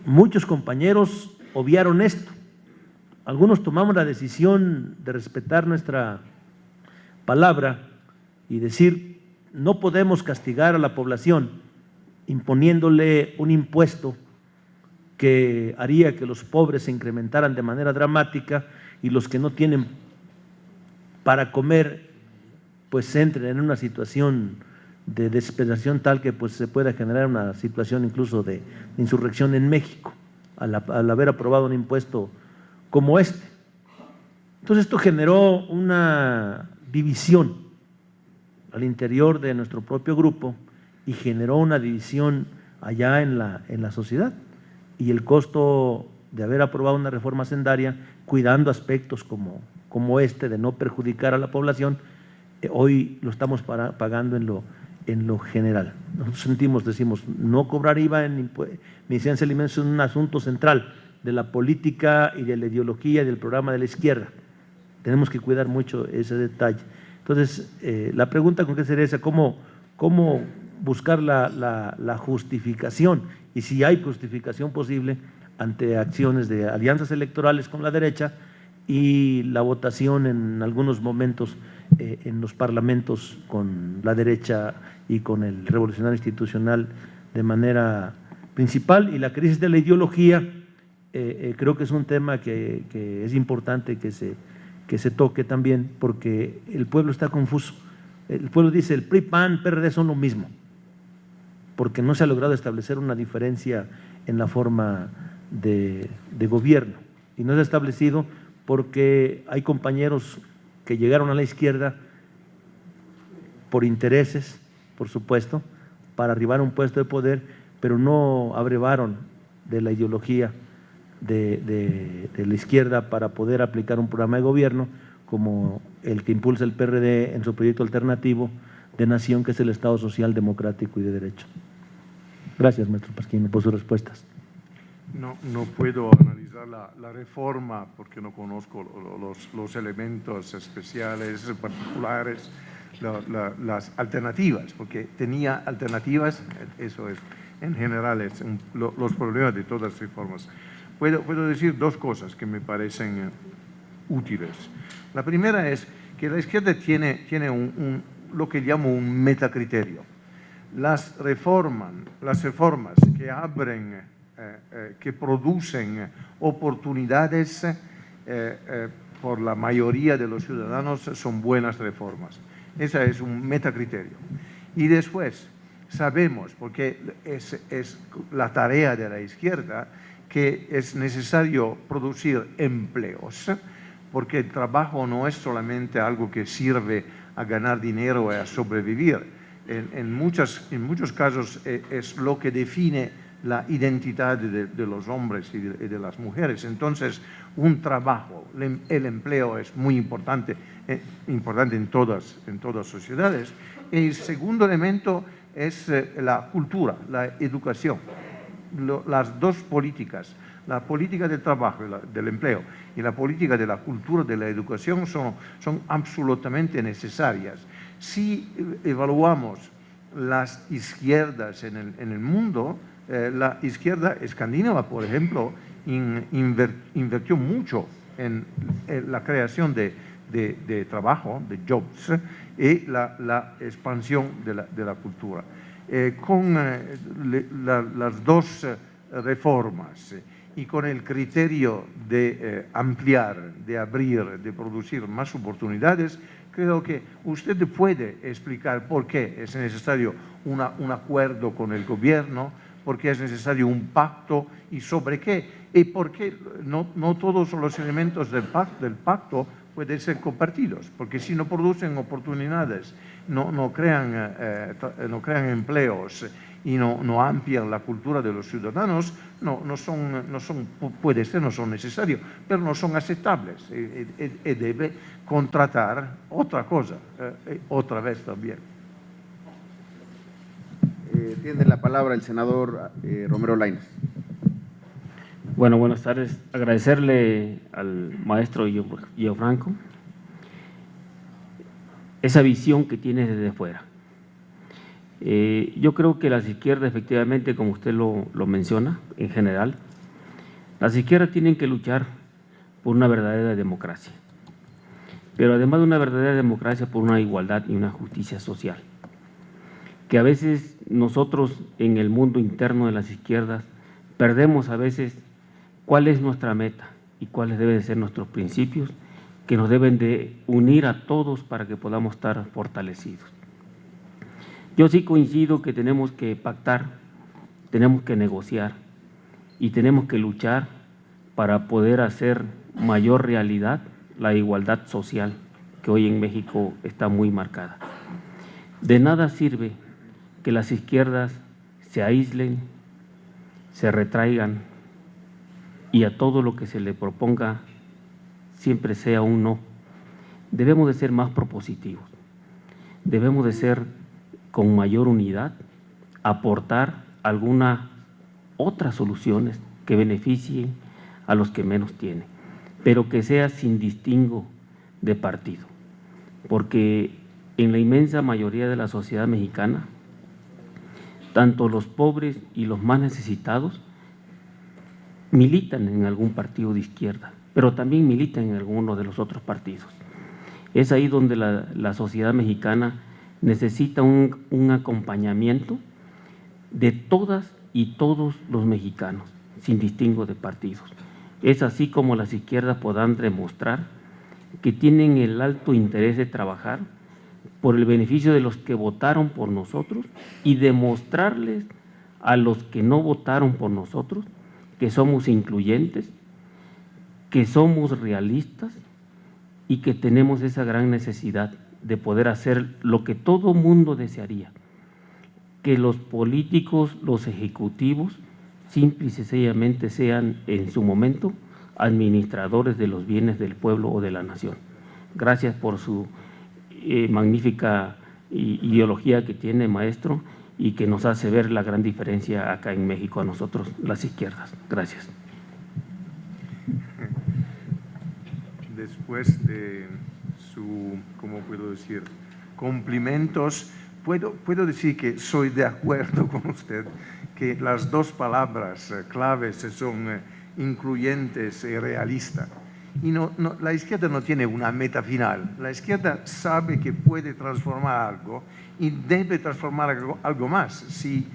Muchos compañeros obviaron esto. Algunos tomamos la decisión de respetar nuestra palabra y decir, no podemos castigar a la población imponiéndole un impuesto que haría que los pobres se incrementaran de manera dramática y los que no tienen para comer pues entren en una situación de desesperación tal que pues se pueda generar una situación incluso de insurrección en México al haber aprobado un impuesto como este. Entonces esto generó una división al interior de nuestro propio grupo y generó una división allá en la sociedad. Y el costo de haber aprobado una reforma sendaria, cuidando aspectos como este, de no perjudicar a la población, hoy lo estamos pagando en lo general. Nosotros decimos, no cobrar IVA en medicinas y alimentos es un asunto central de la política y de la ideología y del programa de la izquierda. Tenemos que cuidar mucho ese detalle. Entonces, la pregunta con qué sería esa, ¿cómo buscar la justificación? Y si hay justificación posible ante acciones de alianzas electorales con la derecha y la votación en algunos momentos en los parlamentos con la derecha y con el revolucionario institucional de manera principal. Y la crisis de la ideología creo que es un tema que es importante que se toque también, porque el pueblo está confuso. El pueblo dice, el PRI, PAN, PRD son lo mismo, porque no se ha logrado establecer una diferencia en la forma de gobierno. Y no se ha establecido porque hay compañeros que llegaron a la izquierda por intereses, por supuesto, para arribar a un puesto de poder, pero no abrevaron de la ideología de la izquierda para poder aplicar un programa de gobierno como el que impulsa el PRD en su proyecto alternativo de nación, que es el Estado Social, Democrático y de Derecho. Gracias, maestro Pasquino, por sus respuestas. No puedo analizar la reforma porque no conozco los elementos especiales, particulares, las alternativas, porque tenía alternativas, eso es, en general, los problemas de todas las reformas. Puedo decir dos cosas que me parecen útiles. La primera es que la izquierda tiene lo que llamo un metacriterio. Las reformas que abren, que producen oportunidades por la mayoría de los ciudadanos son buenas reformas. Ese es un metacriterio. Y después sabemos, porque es la tarea de la izquierda, que es necesario producir empleos, porque el trabajo no es solamente algo que sirve a ganar dinero y a sobrevivir. En muchos casos es lo que define la identidad de los hombres y de las mujeres. Entonces, un trabajo, el empleo es muy importante en todas sociedades. El segundo elemento es la cultura, la educación. Las dos políticas, la política del trabajo y del empleo y la política de la cultura, de la educación, son absolutamente necesarias. Si evaluamos las izquierdas en el mundo, la izquierda escandinava, por ejemplo, invirtió mucho en la creación de trabajo, de jobs, y la expansión de la cultura. Con las dos reformas y con el criterio de ampliar, de abrir, de producir más oportunidades, creo que usted puede explicar por qué es necesario un acuerdo con el gobierno, por qué es necesario un pacto y sobre qué, y por qué no todos los elementos del pacto pueden ser compartidos, porque si no producen oportunidades, no crean empleos y no amplían la cultura de los ciudadanos, no son necesarios, pero no son aceptables y debe contratar otra cosa, otra vez también. Tiene la palabra el senador Romero Lainez. Bueno, buenas tardes. Agradecerle al maestro Gianfranco esa visión que tiene desde fuera. Yo creo que las izquierdas, efectivamente, como usted lo menciona, en general, las izquierdas tienen que luchar por una verdadera democracia, pero además de una verdadera democracia, por una igualdad y una justicia social, que a veces nosotros en el mundo interno de las izquierdas perdemos a veces cuál es nuestra meta y cuáles deben ser nuestros principios que nos deben de unir a todos para que podamos estar fortalecidos. Yo sí coincido que tenemos que pactar, tenemos que negociar y tenemos que luchar para poder hacer mayor realidad la igualdad social que hoy en México está muy marcada. De nada sirve que las izquierdas se aíslen, se retraigan y a todo lo que se le proponga siempre sea un no. Debemos de ser más propositivos, debemos de ser con mayor unidad, aportar algunas otras soluciones que beneficien a los que menos tienen, pero que sea sin distingo de partido, porque en la inmensa mayoría de la sociedad mexicana, tanto los pobres y los más necesitados militan en algún partido de izquierda, pero también militan en alguno de los otros partidos. Es ahí donde la sociedad mexicana necesita un acompañamiento de todas y todos los mexicanos, sin distingo de partidos. Es así como las izquierdas podrán demostrar que tienen el alto interés de trabajar por el beneficio de los que votaron por nosotros y demostrarles a los que no votaron por nosotros que somos incluyentes, que somos realistas y que tenemos esa gran necesidad de poder hacer lo que todo mundo desearía, que los políticos, los ejecutivos, simple y sencillamente sean en su momento administradores de los bienes del pueblo o de la nación. Gracias por su magnífica ideología que tiene, maestro, y que nos hace ver la gran diferencia acá en México a nosotros, las izquierdas. Gracias. Después de su, ¿cómo puedo decir?, cumplimentos, puedo decir que soy de acuerdo con usted que las dos palabras claves son incluyentes y realista. Y la izquierda no tiene una meta final. La izquierda sabe que puede transformar algo y debe transformar algo más si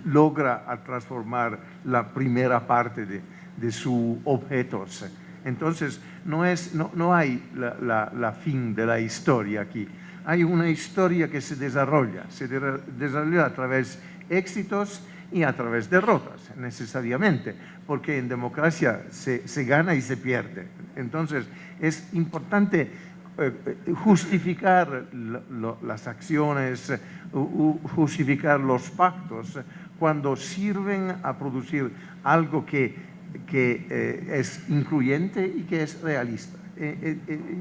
logra transformar la primera parte de sus objetos. Entonces, no hay la fin de la historia aquí. Hay una historia que se desarrolla a través de éxitos y a través de derrotas, necesariamente, porque en democracia se gana y se pierde. Entonces, es importante justificar las acciones, justificar los pactos cuando sirven a producir algo que es incluyente y que es realista.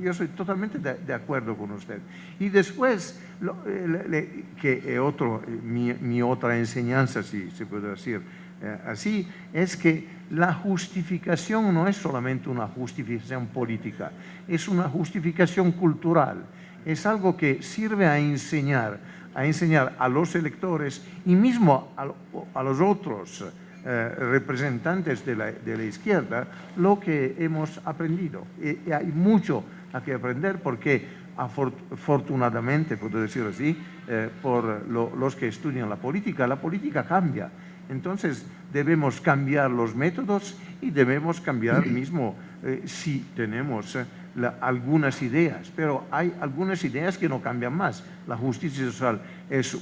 Yo soy totalmente de acuerdo con usted. Y después, mi otra enseñanza, si se puede decir así, es que la justificación no es solamente una justificación política, es una justificación cultural. es algo que sirve a enseñar a los electores y mismo a los otros representantes de la izquierda lo que hemos aprendido. Y hay mucho a que aprender porque afortunadamente, puedo decir así, por los que estudian la política cambia. Entonces debemos cambiar los métodos y debemos cambiar mismo si tenemos algunas ideas, pero hay algunas ideas que no cambian más. La justicia social es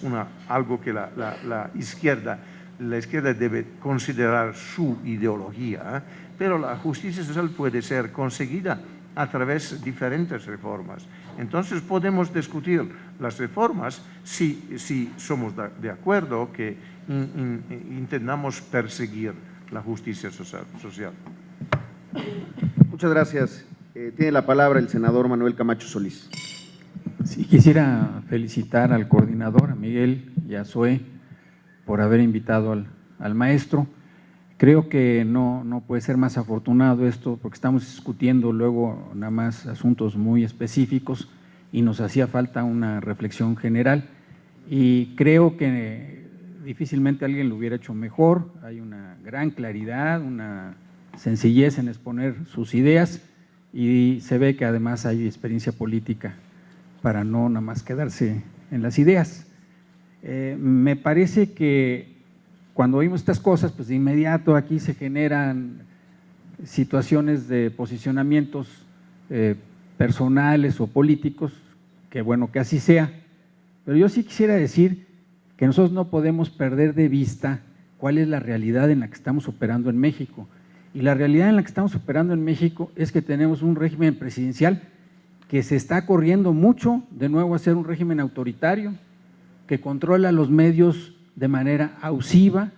algo que la izquierda debe considerar su ideología, pero la justicia social puede ser conseguida a través de diferentes reformas. Entonces podemos discutir las reformas si somos de acuerdo que intentamos perseguir la justicia social. Muchas gracias. Tiene la palabra el senador Manuel Camacho Solís. Sí, quisiera felicitar al coordinador, a Miguel y a Zoé, por haber invitado al maestro. Creo que no puede ser más afortunado esto, porque estamos discutiendo luego nada más asuntos muy específicos y nos hacía falta una reflexión general. Y creo que difícilmente alguien lo hubiera hecho mejor. Hay una gran claridad, una sencillez en exponer sus ideas y se ve que además hay experiencia política para no nada más quedarse en las ideas. Me parece que cuando oímos estas cosas, pues de inmediato aquí se generan situaciones de posicionamientos personales o políticos, que bueno que así sea, pero yo sí quisiera decir que nosotros no podemos perder de vista cuál es la realidad en la que estamos operando en México. Y la realidad en la que estamos operando en México es que tenemos un régimen presidencial que se está corriendo mucho de nuevo a ser un régimen autoritario, que controla los medios de manera abusiva,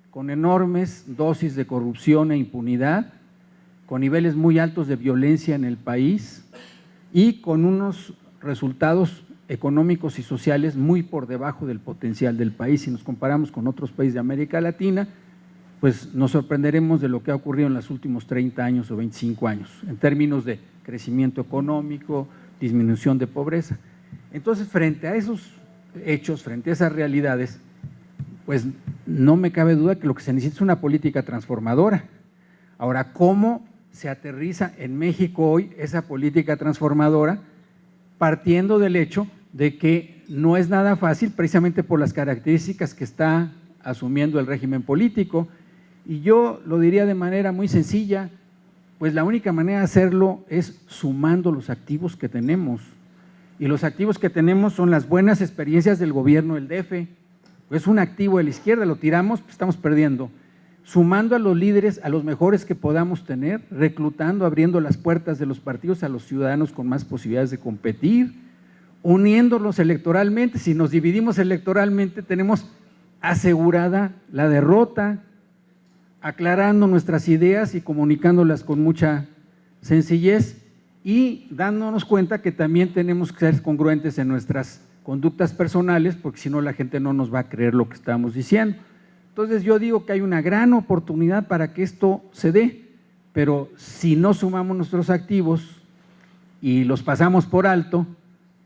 con enormes dosis de corrupción e impunidad, con niveles muy altos de violencia en el país y con unos resultados económicos y sociales muy por debajo del potencial del país. Si nos comparamos con otros países de América Latina, pues nos sorprenderemos de lo que ha ocurrido en los últimos 30 años o 25 años, en términos de crecimiento económico, disminución de pobreza. Entonces, frente a esos hechos, frente a esas realidades, pues no me cabe duda que lo que se necesita es una política transformadora. Ahora, ¿cómo se aterriza en México hoy esa política transformadora? Partiendo del hecho de que no es nada fácil, precisamente por las características que está asumiendo el régimen político. Y yo lo diría de manera muy sencilla, pues la única manera de hacerlo es sumando los activos que tenemos. Y los activos que tenemos son las buenas experiencias del gobierno del DF. Es un activo de la izquierda, lo tiramos, pues estamos perdiendo. Sumando a los líderes, a los mejores que podamos tener, reclutando, abriendo las puertas de los partidos a los ciudadanos con más posibilidades de competir, uniéndolos electoralmente. Si nos dividimos electoralmente, tenemos asegurada la derrota, aclarando nuestras ideas y comunicándolas con mucha sencillez y dándonos cuenta que también tenemos que ser congruentes en nuestras conductas personales, porque si no la gente no nos va a creer lo que estamos diciendo. Entonces yo digo que hay una gran oportunidad para que esto se dé, pero si no sumamos nuestros activos y los pasamos por alto,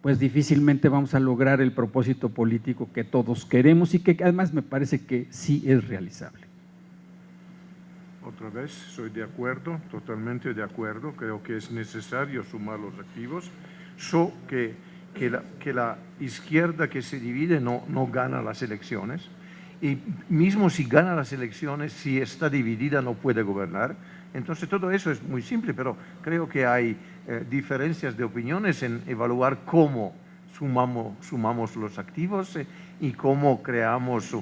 pues difícilmente vamos a lograr el propósito político que todos queremos y que además me parece que sí es realizable. Otra vez, soy de acuerdo, totalmente de acuerdo, creo que es necesario sumar los activos, que la izquierda que se divide no gana las elecciones, y mismo si gana las elecciones, si está dividida no puede gobernar. Entonces todo eso es muy simple, pero creo que hay diferencias de opiniones en evaluar cómo sumamos los activos y cómo creamos,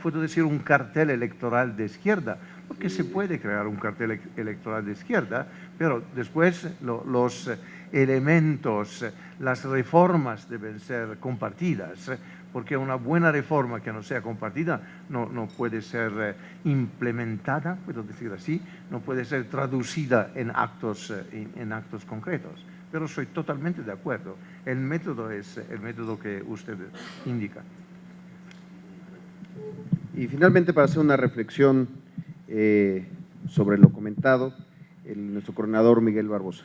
puedo decir, un cartel electoral de izquierda, porque se puede crear un cartel electoral de izquierda, pero después los elementos, las reformas deben ser compartidas, porque una buena reforma que no sea compartida no puede ser implementada, puedo decir así, no puede ser traducida en actos concretos. Pero soy totalmente de acuerdo, el método es el método que usted indica. Y finalmente, para hacer una reflexión sobre lo comentado, nuestro coordinador Miguel Barbosa.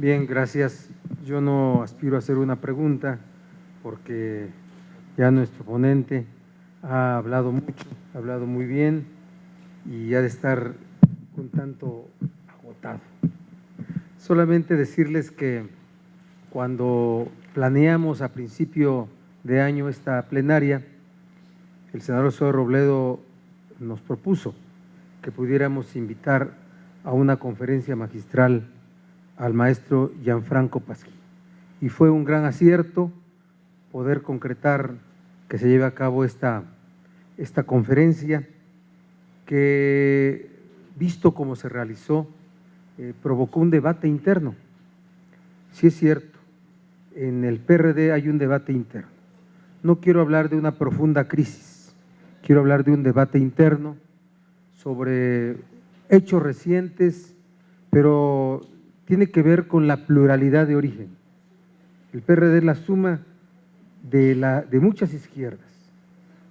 Bien, gracias. Yo no aspiro a hacer una pregunta porque ya nuestro ponente ha hablado mucho, ha hablado muy bien y ha de estar un tanto agotado. Solamente decirles que cuando planeamos a principio de año esta plenaria, el senador Zoe Robledo nos propuso que pudiéramos invitar a una conferencia magistral al maestro Gianfranco Pasquino. Y fue un gran acierto poder concretar que se lleve a cabo esta conferencia que, visto cómo se realizó, provocó un debate interno. Sí es cierto, en el PRD hay un debate interno. No quiero hablar de una profunda crisis, quiero hablar de un debate interno sobre hechos recientes, pero tiene que ver con la pluralidad de origen. El PRD es la suma de muchas izquierdas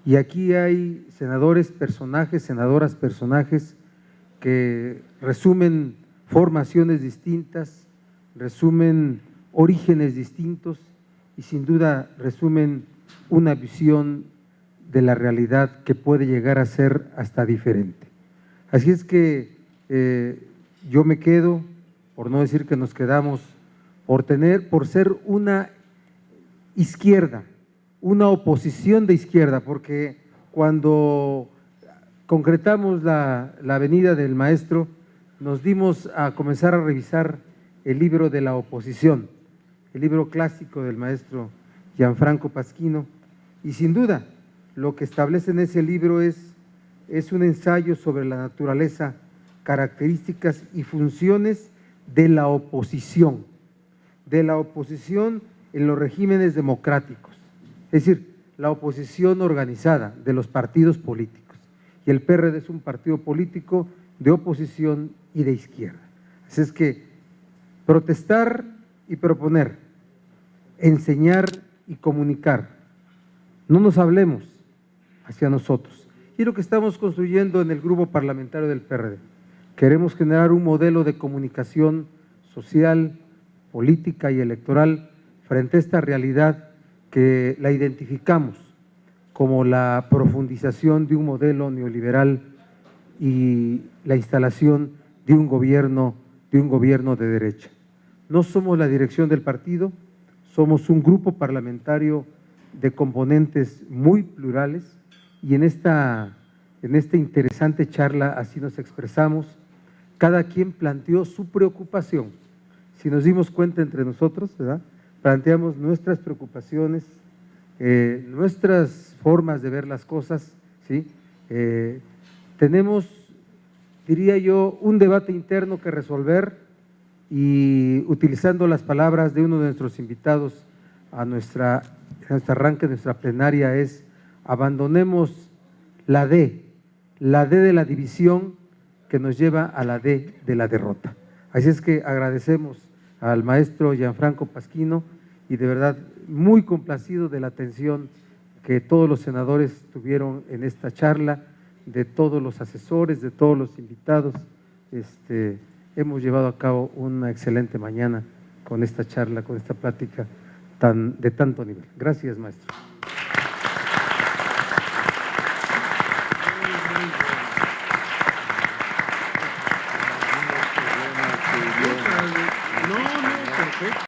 y aquí hay senadores, personajes, senadoras, personajes que resumen formaciones distintas, resumen orígenes distintos y sin duda resumen una visión de la realidad que puede llegar a ser hasta diferente. Así es que yo me quedo, por no decir que nos quedamos, por ser una izquierda, una oposición de izquierda, porque cuando concretamos la venida del maestro, nos dimos a comenzar a revisar el libro de la oposición, el libro clásico del maestro Gianfranco Pasquino, y sin duda lo que establece en ese libro es un ensayo sobre la naturaleza, características y funciones de la oposición en los regímenes democráticos, es decir, la oposición organizada de los partidos políticos. Y el PRD es un partido político de oposición y de izquierda. Así es que protestar y proponer, enseñar y comunicar, no nos hablemos hacia nosotros. Y lo que estamos construyendo en el grupo parlamentario del PRD, queremos generar un modelo de comunicación social, política y electoral frente a esta realidad que la identificamos como la profundización de un modelo neoliberal y la instalación de un gobierno de derecha. No somos la dirección del partido, somos un grupo parlamentario de componentes muy plurales y en esta interesante charla así nos expresamos. Cada quien planteó su preocupación. Si nos dimos cuenta entre nosotros, ¿verdad?, planteamos nuestras preocupaciones, nuestras formas de ver las cosas, ¿sí? Tenemos, diría yo, un debate interno que resolver y utilizando las palabras de uno de nuestros invitados a nuestro arranque de nuestra plenaria es: abandonemos la D de la división que nos lleva a la D de la derrota. Así es que agradecemos al maestro Gianfranco Pasquino y de verdad muy complacido de la atención que todos los senadores tuvieron en esta charla, de todos los asesores, de todos los invitados. Hemos llevado a cabo una excelente mañana con esta charla, con esta plática de tanto nivel. Gracias, maestro.